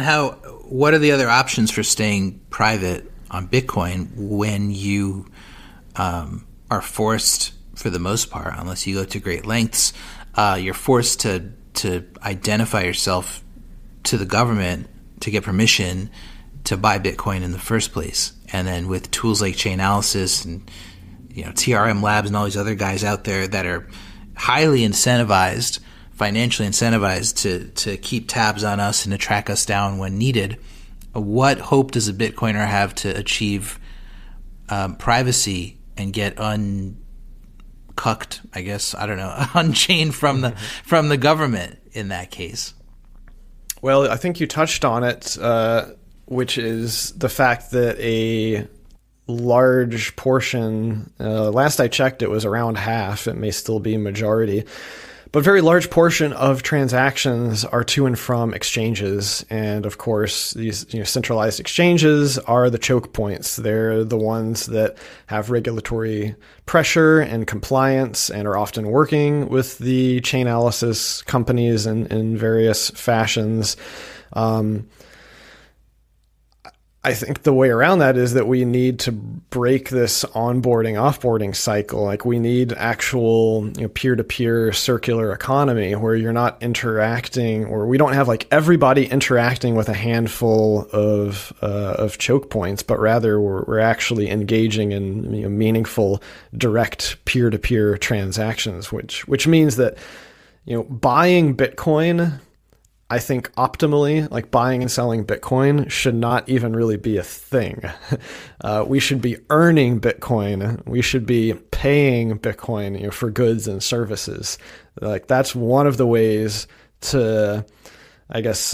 what are the other options for staying private on Bitcoin when you are forced, for the most part, unless you go to great lengths, you're forced to identify yourself to the government to get permission to buy Bitcoin in the first place. And then with tools like Chainalysis and TRM Labs and all these other guys out there that are highly incentivized, financially incentivized to keep tabs on us and to track us down when needed, what hope does a Bitcoiner have to achieve privacy and get uncucked, I guess, I don't know, unchained from the government in that case? Well, I think you touched on it, which is the fact that a large portion, last I checked, it was around half. It may still be majority, but a very large portion of transactions are to and from exchanges. And of course, these centralized exchanges are the choke points. They're the ones that have regulatory pressure and compliance and are often working with the Chainalysis companies in various fashions. I think the way around that is that we need to break this onboarding, offboarding cycle. Like we need actual peer-to-peer circular economy where you're not interacting, or we don't have like everybody interacting with a handful of choke points, but rather we're actually engaging in meaningful, direct peer-to-peer transactions, which means that buying Bitcoin, I think optimally, like buying and selling Bitcoin should not even really be a thing. We should be earning Bitcoin. We should be paying Bitcoin, for goods and services. Like that's one of the ways to, I guess,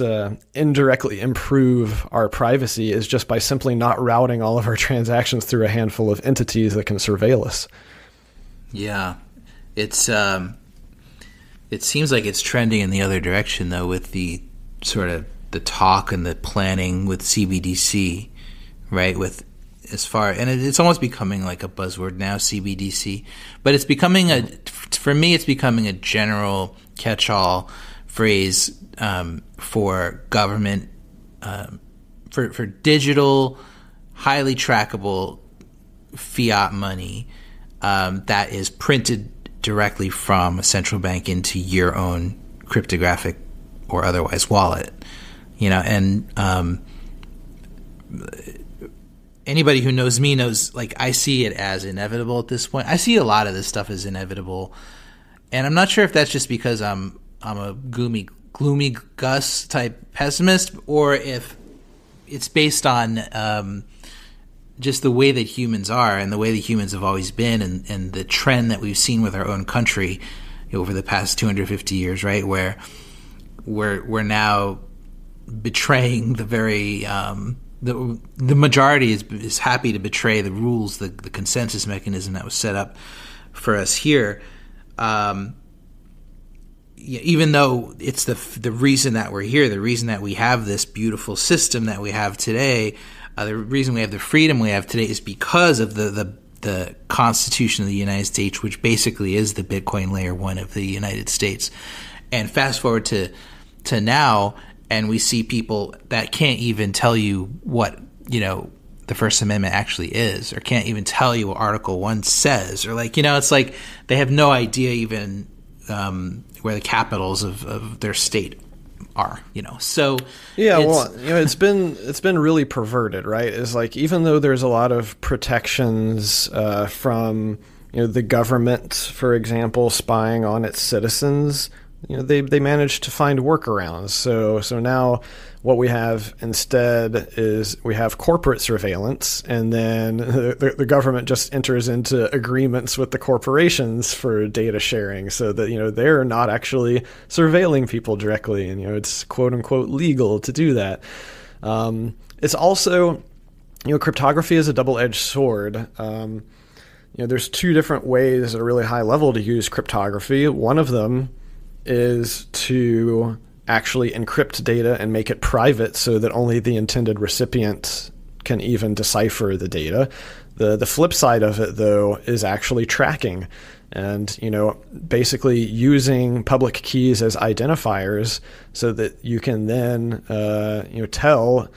indirectly improve our privacy is just by simply not routing all of our transactions through a handful of entities that can surveil us. Yeah, it seems like it's trending in the other direction, though, with the sort of the talk and the planning with CBDC, right? And it's almost becoming like a buzzword now, CBDC. But it's becoming for me, it's becoming a general catch-all phrase for government, for digital, highly trackable fiat money that is printed directly from a central bank into your own cryptographic or otherwise wallet, and anybody who knows me knows, like, I see it as inevitable at this point. I see a lot of this stuff as inevitable, and I'm not sure if that's just because I'm a gloomy Gus type pessimist, or if it's based on just the way that humans are and the way that humans have always been, and the trend that we've seen with our own country over the past 250 years, right? Where we're now betraying the very the majority is happy to betray the rules, the consensus mechanism that was set up for us here. even though it's the reason that we're here, the reason that we have this beautiful system that we have today, the reason we have the freedom we have today is because of the Constitution of the United States, which basically is the Bitcoin layer one of the United States. And fast forward to now, and we see people that can't even tell you what, the First Amendment actually is, or can't even tell you what Article 1 says, or it's like they have no idea even where the capitals of their state are, So it's been really perverted, right? It's like, even though there's a lot of protections from the government, for example, spying on its citizens, they managed to find workarounds. So now what we have instead is we have corporate surveillance, and then the government just enters into agreements with the corporations for data sharing, so that they're not actually surveilling people directly, and it's quote unquote legal to do that. It's also cryptography is a double-edged sword. There's two different ways at a really high level to use cryptography. One of them is to actually encrypt data and make it private so that only the intended recipient can even decipher the data. The flip side of it, though, is actually tracking and, basically using public keys as identifiers so that you can then, tell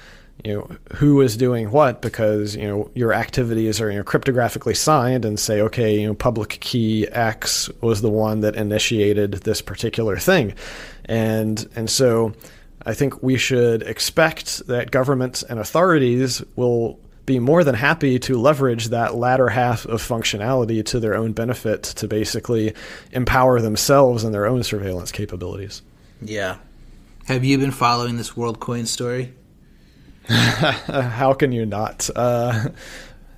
who is doing what, because your activities are cryptographically signed, and say, okay, public key X was the one that initiated this particular thing, and so I think we should expect that governments and authorities will be more than happy to leverage that latter half of functionality to their own benefit, to basically empower themselves and their own surveillance capabilities. Yeah. Have you been following this WorldCoin story? How can you not?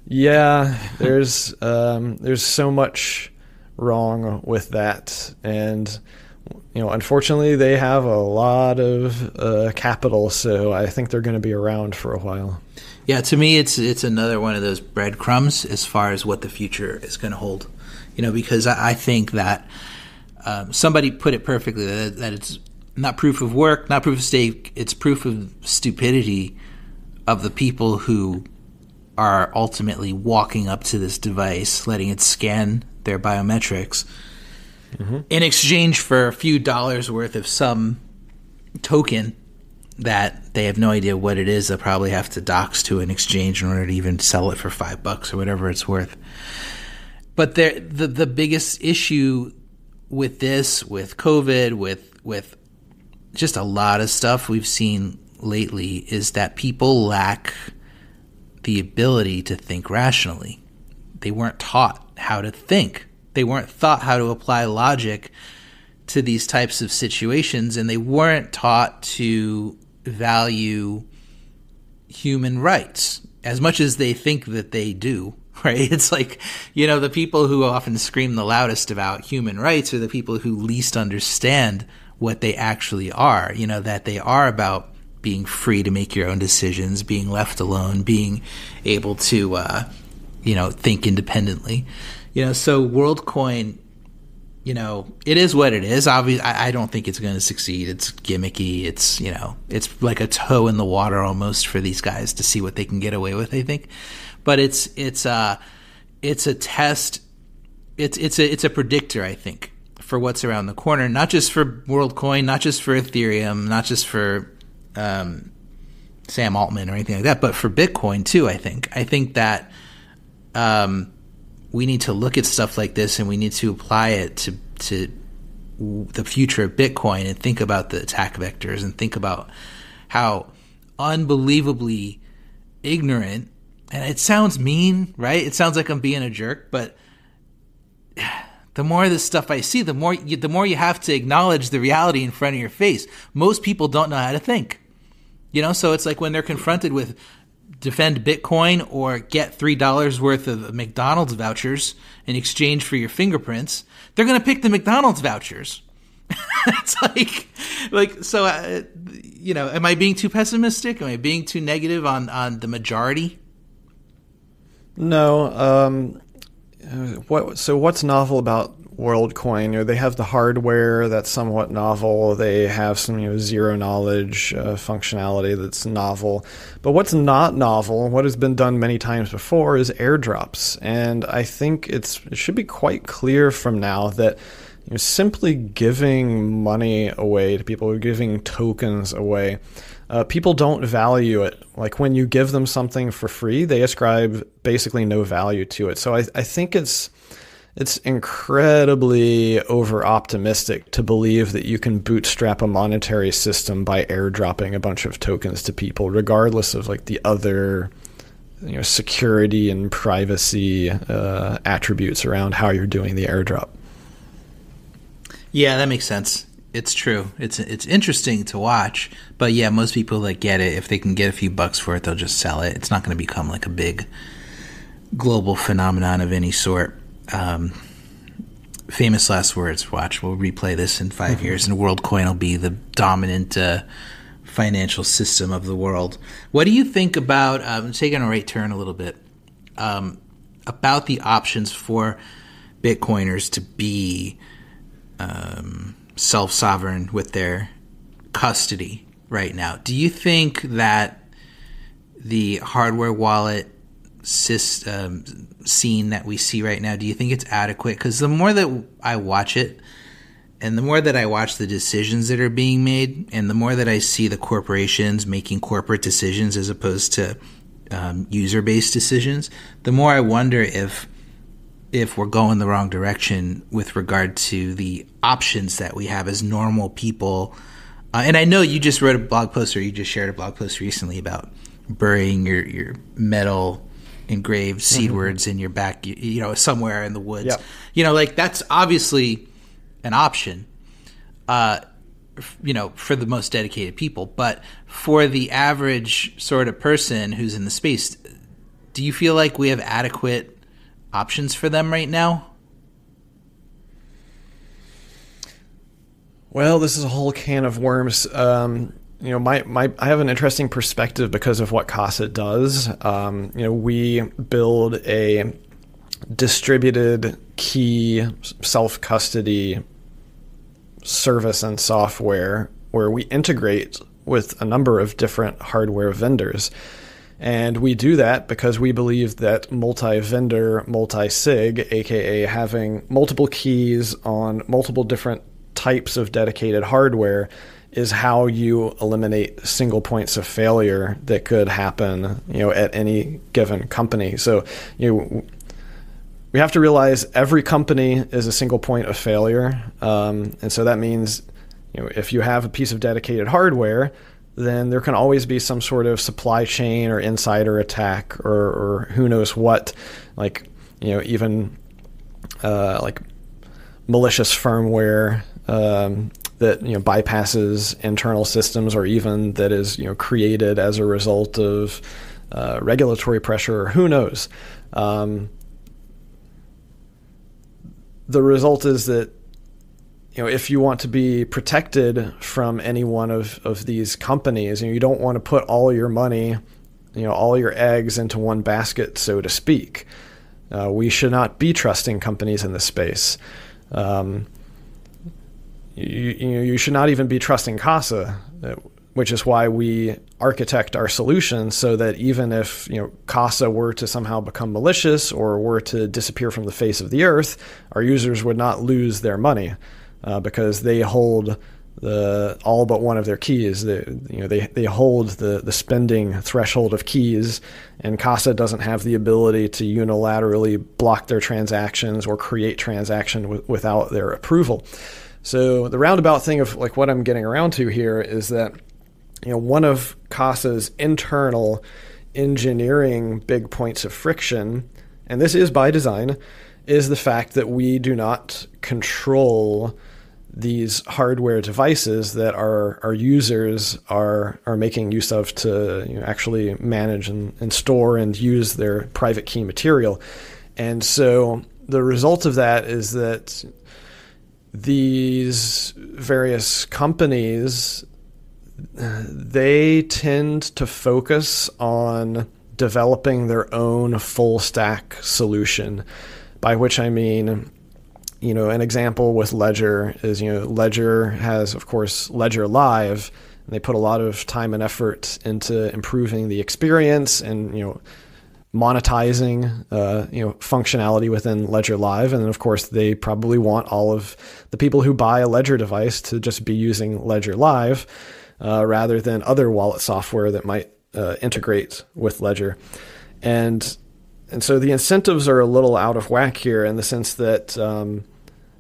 There's so much wrong with that, and unfortunately they have a lot of capital, so I think they're going to be around for a while. Yeah, to me it's another one of those breadcrumbs as far as what the future is going to hold. Because I think that somebody put it perfectly, that it's not proof of work, not proof of stake, it's proof of stupidity of the people who are ultimately walking up to this device, letting it scan their biometrics in exchange for a few dollars worth of some token that they have no idea what it is. They'll probably have to dox to an exchange in order to even sell it for $5 or whatever it's worth. But the biggest issue with this, with COVID, with just a lot of stuff we've seen lately, is that people lack the ability to think rationally. They weren't taught how to think. They weren't taught how to apply logic to these types of situations, and they weren't taught to value human rights as much as they think that they do, right? It's like, the people who often scream the loudest about human rights are the people who least understand what they actually are, that they are about being free to make your own decisions, being left alone, being able to, think independently. So WorldCoin, it is what it is. Obviously, I don't think it's going to succeed. It's gimmicky. It's, it's like a toe in the water almost for these guys to see what they can get away with, I think. But it's a test. It's a predictor, I think, for what's around the corner, not just for WorldCoin, not just for Ethereum, not just for Sam Altman or anything like that, but for Bitcoin too. I think that we need to look at stuff like this, and we need to apply it to the future of Bitcoin, and think about the attack vectors, and think about how unbelievably ignorant, and it sounds mean, right? It sounds like I'm being a jerk, but the more of this stuff I see, the more you have to acknowledge the reality in front of your face. Most people don't know how to think. So it's like when they're confronted with defend Bitcoin or get $3 worth of McDonald's vouchers in exchange for your fingerprints, they're going to pick the McDonald's vouchers. It's so, am I being too pessimistic? Am I being too negative on the majority? No. What's novel about WorldCoin, they have the hardware that's somewhat novel. They have some zero knowledge functionality that's novel. But what's not novel, what has been done many times before, is airdrops. And I think it should be quite clear from now that simply giving money away to people, giving tokens away, people don't value it. Like when you give them something for free, they ascribe basically no value to it. So I think it's incredibly over-optimistic to believe that you can bootstrap a monetary system by airdropping a bunch of tokens to people, regardless of like the other security and privacy attributes around how you're doing the airdrop. Yeah, that makes sense. It's true. It's interesting to watch, but yeah, most people that get it, if they can get a few bucks for it, they'll just sell it. It's not going to become like a big global phenomenon of any sort. Famous last words. Watch, we'll replay this in 5 years, and WorldCoin will be the dominant financial system of the world. What do you think about, taking a right turn a little bit, about the options for Bitcoiners to be self-sovereign with their custody right now? Do you think that the hardware wallet scene that we see right now, do you think it's adequate? Because the more that I watch it, and the more that I watch the decisions that are being made, and the more that I see the corporations making corporate decisions as opposed to user-based decisions, the more I wonder if we're going the wrong direction with regard to the options that we have as normal people. And I know you just wrote a blog post, or you just shared a blog post recently about burying your metal engraved seed words in your back, somewhere in the woods. Yep. Like that's obviously an option, for the most dedicated people. But for the average sort of person who's in the space, do you feel like we have adequate options for them right now? Well, this is a whole can of worms. I have an interesting perspective because of what Casa does. We build a distributed key self-custody service and software where we integrate with a number of different hardware vendors. And we do that because we believe that multi-vendor, multi-sig, aka having multiple keys on multiple different types of dedicated hardware, is how you eliminate single points of failure that could happen, at any given company. So, we have to realize every company is a single point of failure. And so that means, if you have a piece of dedicated hardware, then there can always be some sort of supply chain or insider attack or who knows what, even like malicious firmware that bypasses internal systems, or even that is created as a result of regulatory pressure, or who knows. The result is that if you want to be protected from any one of these companies, you don't want to put all your money, all your eggs into one basket, so to speak. We should not be trusting companies in this space. You should not even be trusting Casa, which is why we architect our solution so that even if Casa were to somehow become malicious or were to disappear from the face of the earth, our users would not lose their money because they hold all but one of their keys. They hold the spending threshold of keys, and Casa doesn't have the ability to unilaterally block their transactions or create transaction without their approval. So the roundabout thing of what I'm getting around to here is that one of Casa's internal engineering big points of friction, and this is by design, is the fact that we do not control these hardware devices that our users are making use of to actually manage and store and use their private key material. And so the result of that is that these various companies, they tend to focus on developing their own full stack solution, by which I mean An example with Ledger is, Ledger has, of course, Ledger Live, and they put a lot of time and effort into improving the experience and, monetizing, functionality within Ledger Live. And then, of course, they probably want all of the people who buy a Ledger device to just be using Ledger Live rather than other wallet software that might integrate with Ledger. And so the incentives are a little out of whack here in the sense that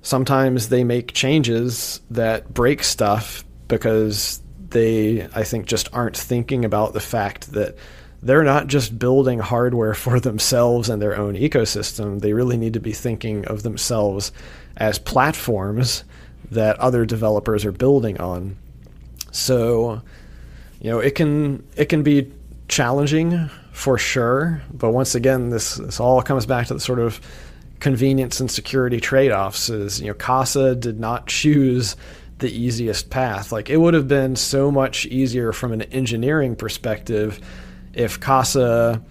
sometimes they make changes that break stuff because they, I think, just aren't thinking about the fact that they're not just building hardware for themselves and their own ecosystem. They really need to be thinking of themselves as platforms that other developers are building on. So, it can be challenging for sure, but once again, this all comes back to the sort of convenience and security trade-offs. Is Casa did not choose the easiest path. Like, it would have been so much easier from an engineering perspective if Casa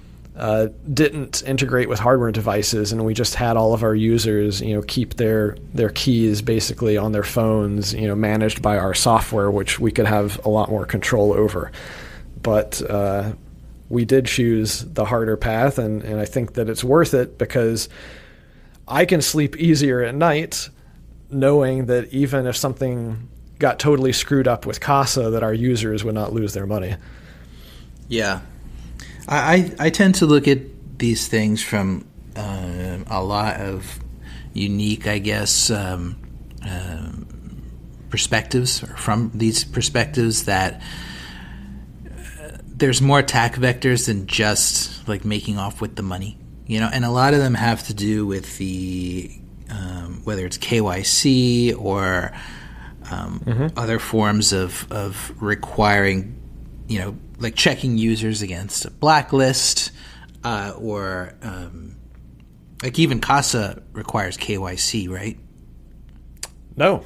didn't integrate with hardware devices and we just had all of our users keep their keys basically on their phones managed by our software, which we could have a lot more control over. But we did choose the harder path, and I think that it's worth it because I can sleep easier at night knowing that even if something got totally screwed up with Casa, that our users would not lose their money. Yeah. I tend to look at these things from a lot of unique, I guess, perspectives, or from these perspectives that there's more attack vectors than just like making off with the money, and a lot of them have to do with the whether it's KYC or other forms of requiring, like checking users against a blacklist, or like even Casa requires KYC, right? No.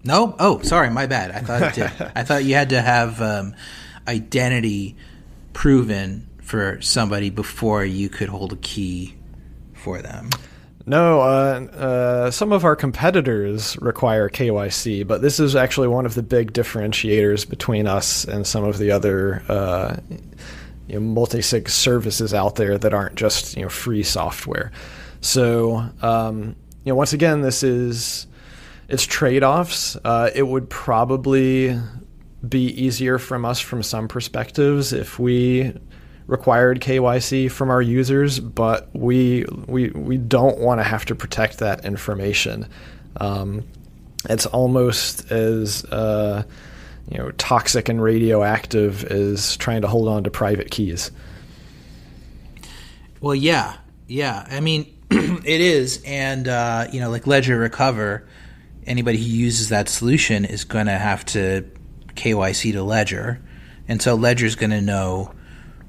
Oh, sorry, my bad. I thought it did. I thought you had to have identity proven for somebody before you could hold a key for them. No, some of our competitors require KYC, but this is actually one of the big differentiators between us and some of the other multi-sig services out there that aren't just free software. So once again, it's trade-offs. It would probably be easier from us from some perspectives if we required KYC from our users, but we don't want to have to protect that information. It's almost as toxic and radioactive as trying to hold on to private keys. Well, yeah. I mean, it is, and like Ledger Recover, anybody who uses that solution is going to have to KYC to Ledger, and so Ledger's going to know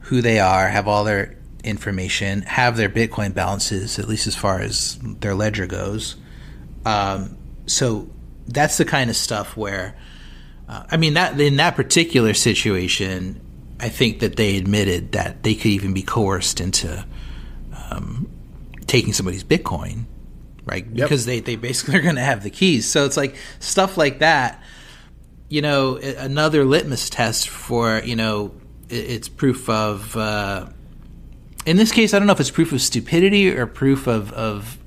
who they are, have all their information, have their Bitcoin balances, at least as far as their ledger goes. So that's the kind of stuff where, that in that particular situation, I think that they admitted that they could even be coerced into taking somebody's Bitcoin, right? Yep. Because they basically are going to have the keys. So it's like stuff like that, another litmus test for, it's proof of, in this case, I don't know if it's proof of stupidity or proof of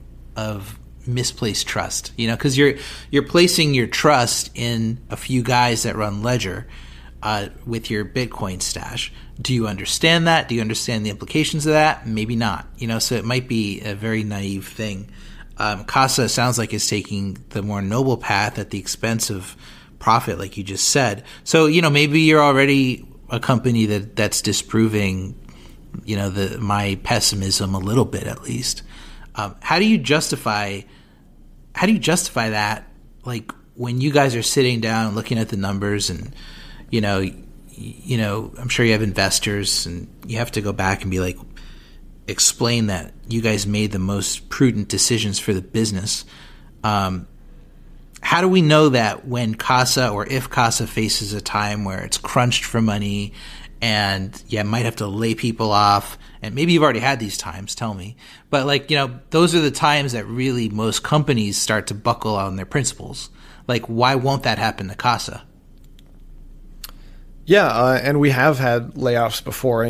misplaced trust, because you're placing your trust in a few guys that run Ledger with your Bitcoin stash. Do you understand that? Do you understand the implications of that? Maybe not, so it might be a very naive thing. Casa sounds like it's taking the more noble path at the expense of profit, like you just said. So, maybe you're already a company that's disproving, my pessimism a little bit, at least. How do you justify that? Like when you guys are sitting down looking at the numbers and, I'm sure you have investors and you have to go back and be like, explain that you guys made the most prudent decisions for the business. How do we know that when Casa, or if Casa faces a time where it's crunched for money and might have to lay people off. And maybe you've already had these times, tell me. But like, those are the times that really most companies start to buckle on their principles. Like, why won't that happen to Casa? Yeah, and we have had layoffs before.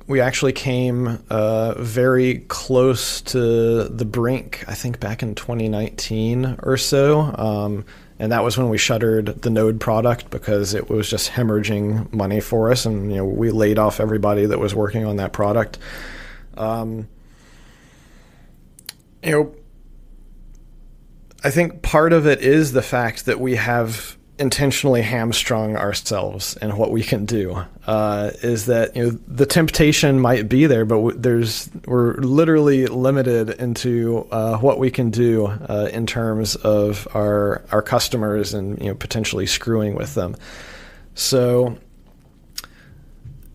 We actually came very close to the brink, I think back in 2019 or so. And that was when we shuttered the Node product because it was just hemorrhaging money for us. And, we laid off everybody that was working on that product. I think part of it is the fact that we have intentionally hamstrung ourselves in what we can do. Is that the temptation might be there, but we're literally limited into what we can do in terms of our customers and potentially screwing with them. So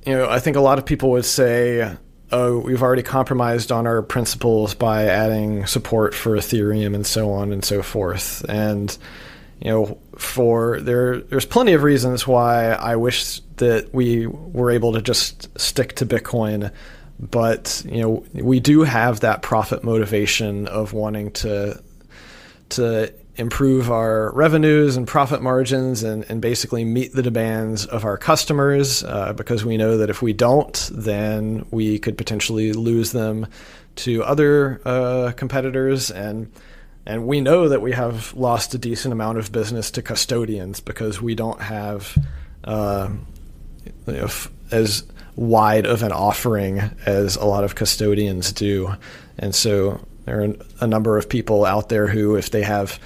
I think a lot of people would say, oh, we've already compromised on our principles by adding support for Ethereum and so on and so forth. And there's plenty of reasons why I wish that we were able to just stick to Bitcoin, but we do have that profit motivation of wanting to improve our revenues and profit margins and basically meet the demands of our customers, because we know that if we don't, then we could potentially lose them to other competitors. And we know that we have lost a decent amount of business to custodians because we don't have as wide of an offering as a lot of custodians do. And so there are a number of people out there who, if they have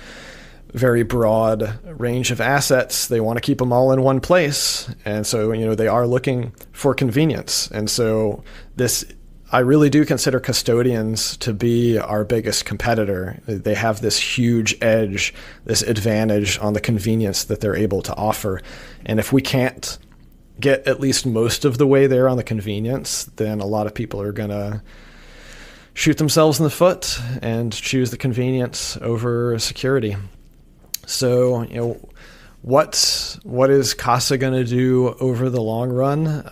very broad range of assets, they want to keep them all in one place. And so, they are looking for convenience. And so I really do consider custodians to be our biggest competitor. They have this huge edge, this advantage on the convenience that they're able to offer. And if we can't get at least most of the way there on the convenience, then a lot of people are going to shoot themselves in the foot and choose the convenience over security. So, what is Casa going to do over the long run?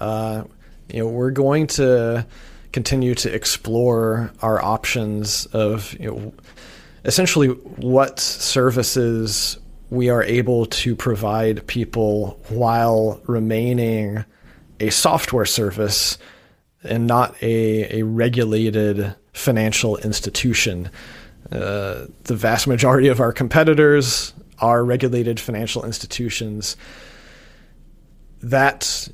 We're going to continue to explore our options of essentially what services we are able to provide people while remaining a software service and not a regulated financial institution. The vast majority of our competitors are regulated financial institutions. That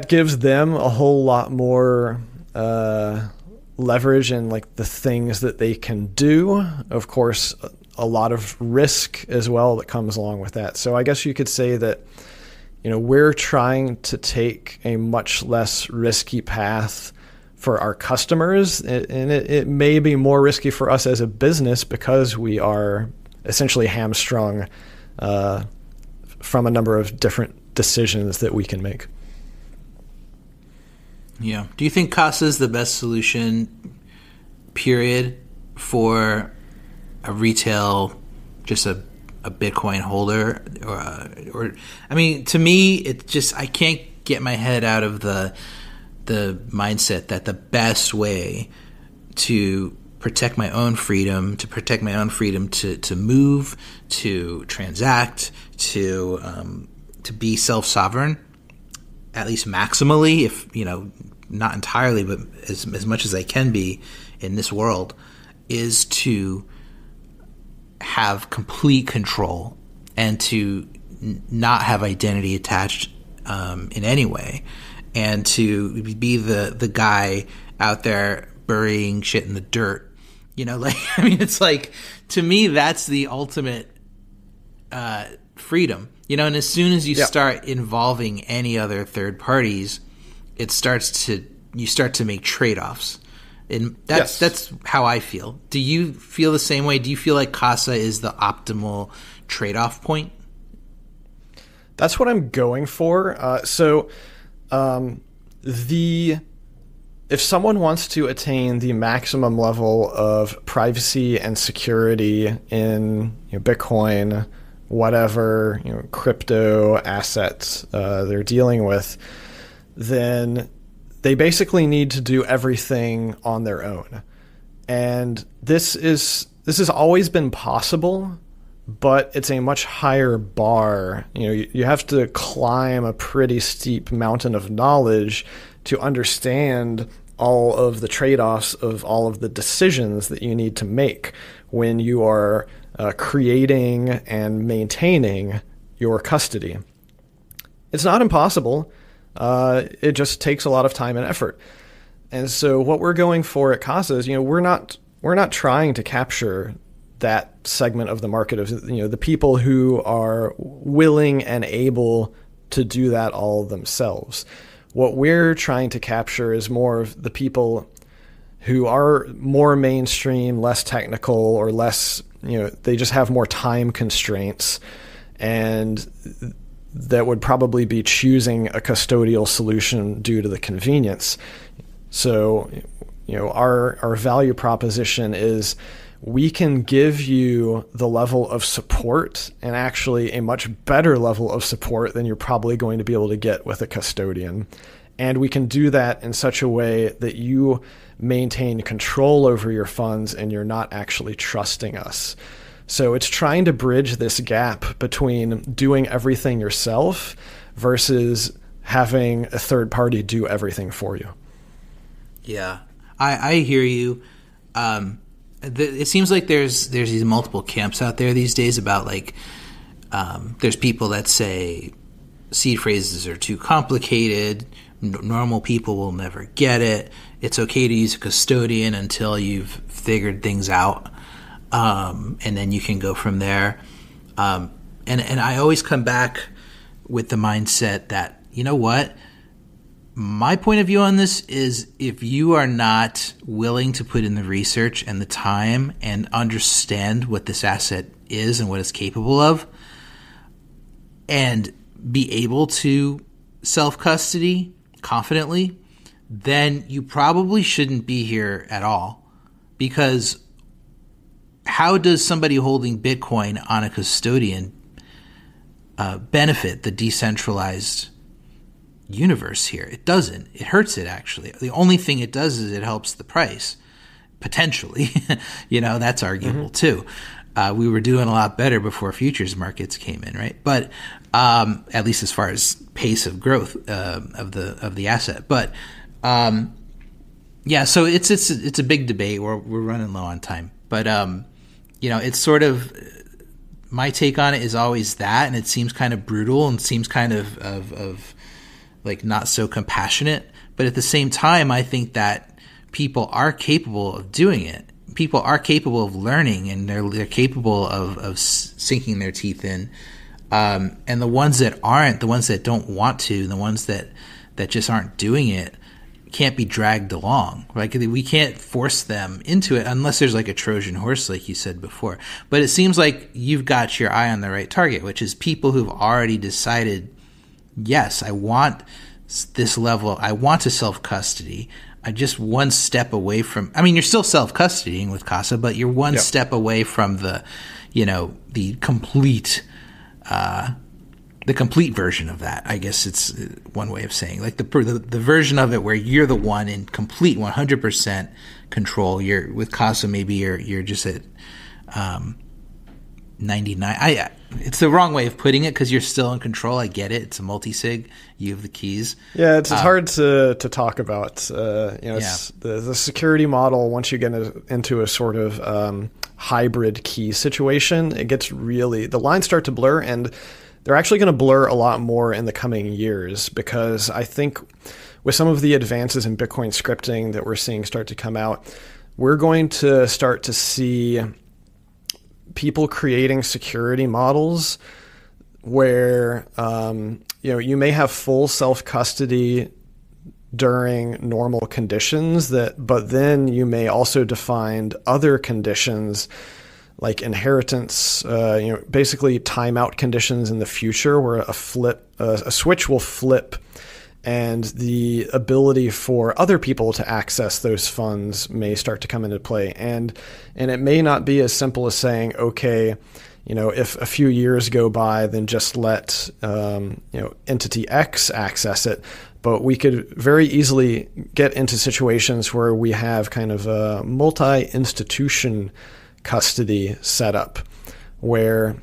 gives them a whole lot more leverage and like the things that they can do. Of course, a lot of risk as well that comes along with that. So I guess you could say that, we're trying to take a much less risky path for our customers, and it may be more risky for us as a business because we are essentially hamstrung from a number of different decisions that we can make. Yeah. Do you think Casa is the best solution, period, for a retail, just a Bitcoin holder? Or I mean, to me, it just, I can't get my head out of the mindset that the best way to protect my own freedom, to move, to transact, to be self-sovereign, at least maximally, if not entirely, but as much as I can be in this world, is to have complete control and to not have identity attached in any way, and to be the guy out there burying shit in the dirt. It's like, to me, that's the ultimate freedom. And as soon as you start involving any other third parties, you start to make trade-offs. And that's how I feel. Do you feel the same way? Do you feel like Casa is the optimal trade-off point? That's what I'm going for. If someone wants to attain the maximum level of privacy and security in Bitcoin, whatever crypto assets they're dealing with, then they basically need to do everything on their own. And this has always been possible, but it's a much higher bar. You have to climb a pretty steep mountain of knowledge to understand all of the trade-offs of all of the decisions that you need to make when you are creating and maintaining your custody. It's not impossible. It just takes a lot of time and effort. And so what we're going for at Casa is, we're not trying to capture that segment of the market of, the people who are willing and able to do that all themselves. What we're trying to capture is more of the people who are more mainstream, less technical, or less, they just have more time constraints, and that would probably be choosing a custodial solution due to the convenience. So, our value proposition is we can give you the level of support, and actually a much better level of support than you're probably going to be able to get with a custodian. And we can do that in such a way that you maintain control over your funds and you're not actually trusting us. So it's trying to bridge this gap between doing everything yourself versus having a third party do everything for you. Yeah, I hear you. It seems like there's these multiple camps out there these days about there's people that say seed phrases are too complicated. Normal people will never get it. It's okay to use a custodian until you've figured things out. And then you can go from there. And I always come back with the mindset that, you know what? My point of view on this is if you are not willing to put in the research and the time and understand what this asset is and what it's capable of, and be able to self-custody confidently, then you probably shouldn't be here at all. Because how does somebody holding Bitcoin on a custodian benefit the decentralized universe here? It doesn't. It hurts it, actually. The only thing it does is it helps the price, potentially. That's arguable too. We were doing a lot better before futures markets came in, right? But at least as far as pace of growth of the asset. But yeah, so it's a big debate. We're running low on time, but it's sort of, my take on it is always that, and it seems kind of brutal and seems kind of like not so compassionate. But at the same time, I think that people are capable of doing it. People are capable of learning, and they're capable of sinking their teeth in. And the ones that aren't, the ones that don't want to, the ones that just aren't doing it, can't be dragged along. Like, we can't force them into it unless there's like a Trojan horse, like you said before. But it seems like you've got your eye on the right target, which is people who've already decided, yes, I want this level. I want to self-custody. I'm just one step away from, you're still self-custodying with Casa, but you're one step away from the complete, version of that. I guess it's one way of saying, like the version of it where you're the one in complete 100% control. You're with Casa, maybe you're just at 99. It's the wrong way of putting it because you're still in control. I get it. It's a multi-sig. You have the keys. Yeah, it's hard to talk about. It's the security model. Once you get into a sort of hybrid key situation, it gets the lines start to blur, and they're actually going to blur a lot more in the coming years, because I think with some of the advances in Bitcoin scripting that we're seeing start to come out, we're going to start to see people creating security models where you may have full self-custody during normal conditions, but then you may also define other conditions like inheritance, basically timeout conditions in the future where a switch will flip, and the ability for other people to access those funds may start to come into play. And it may not be as simple as saying, okay, if a few years go by, then just let entity X access it. But we could very easily get into situations where we have kind of a multi-institution custody setup, where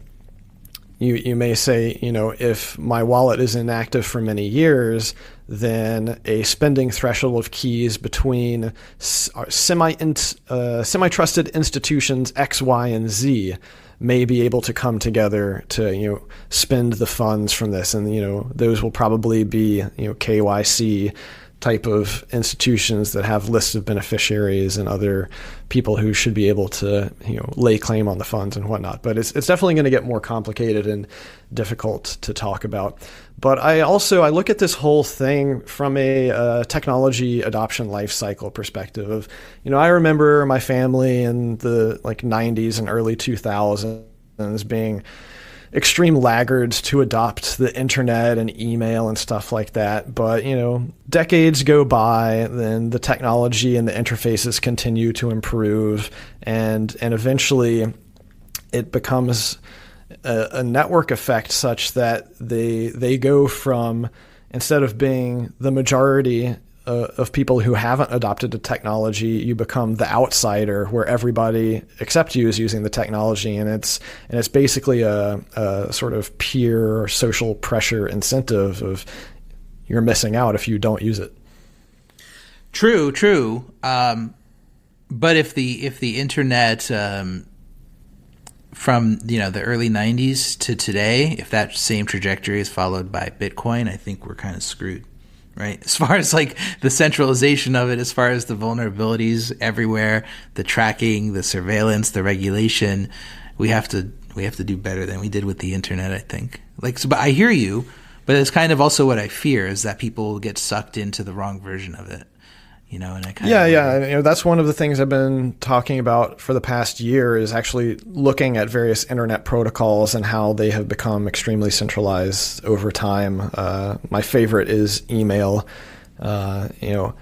you may say, if my wallet is inactive for many years, then a spending threshold of keys between semi-trusted institutions X, Y, and Z may be able to come together to spend the funds from this, and those will probably be KYC type of institutions that have lists of beneficiaries and other people who should be able to lay claim on the funds and whatnot. But it's definitely going to get more complicated and difficult to talk about. But I look at this whole thing from a technology adoption life cycle perspective of, I remember my family in the 90s and early 2000s being extreme laggards to adopt the internet and email and stuff like that. But, decades go by, then the technology and the interfaces continue to improve, and eventually it becomes a network effect such that they go from, instead of being the majority of people who haven't adopted the technology, you become the outsider where everybody except you is using the technology, and it's basically a sort of peer or social pressure incentive of you're missing out if you don't use it. True. But if the internet from the early 90s to today, if that same trajectory is followed by Bitcoin, I think we're kind of screwed. Right. As far as the centralization of it, as far as the vulnerabilities everywhere, the tracking, the surveillance, the regulation, we have to do better than we did with the internet, I think. But I hear you, but it's kind of also what I fear is that people will get sucked into the wrong version of it. And I kind of that's one of the things I've been talking about for the past year is actually looking at various internet protocols and how they have become extremely centralized over time. My favorite is email. Email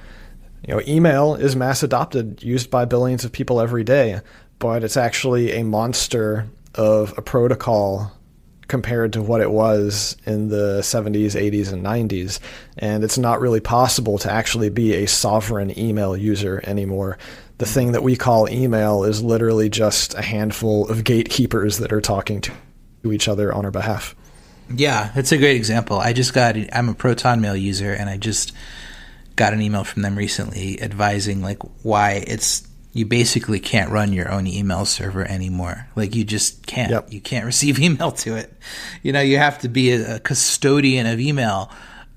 is mass adopted, used by billions of people every day, but it's actually a monster of a protocol compared to what it was in the 70s, 80s, and 90s. And it's not really possible to actually be a sovereign email user anymore. The thing that we call email is literally just a handful of gatekeepers that are talking to each other on our behalf. Yeah, it's a great example. I'm a Proton Mail user, and I just got an email from them recently advising why you basically can't run your own email server anymore. You just can't. Yep. You can't receive email to it. You have to be a custodian of email,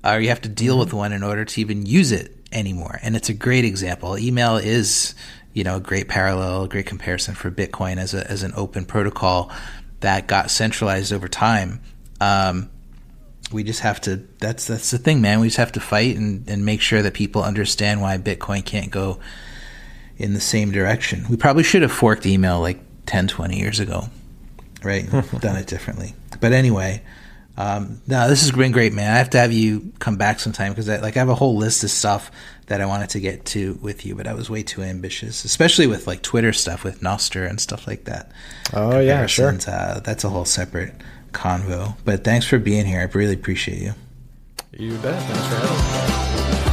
or you have to deal with one in order to even use it anymore. And it's a great example. Email is, a great parallel, a great comparison for Bitcoin as an open protocol that got centralized over time. We just have to, that's the thing, man. We just have to fight and make sure that people understand why Bitcoin can't go in the same direction. We probably should have forked email 10, 20 years ago, right? Done it differently. But anyway, no, this has been great, man. I have to have you come back sometime because I have a whole list of stuff that I wanted to get to with you, but I was way too ambitious, especially with Twitter stuff with Nostr and stuff like that. Oh, yeah, sure. That's a whole separate convo. But thanks for being here. I really appreciate you. You bet. Thanks for having me.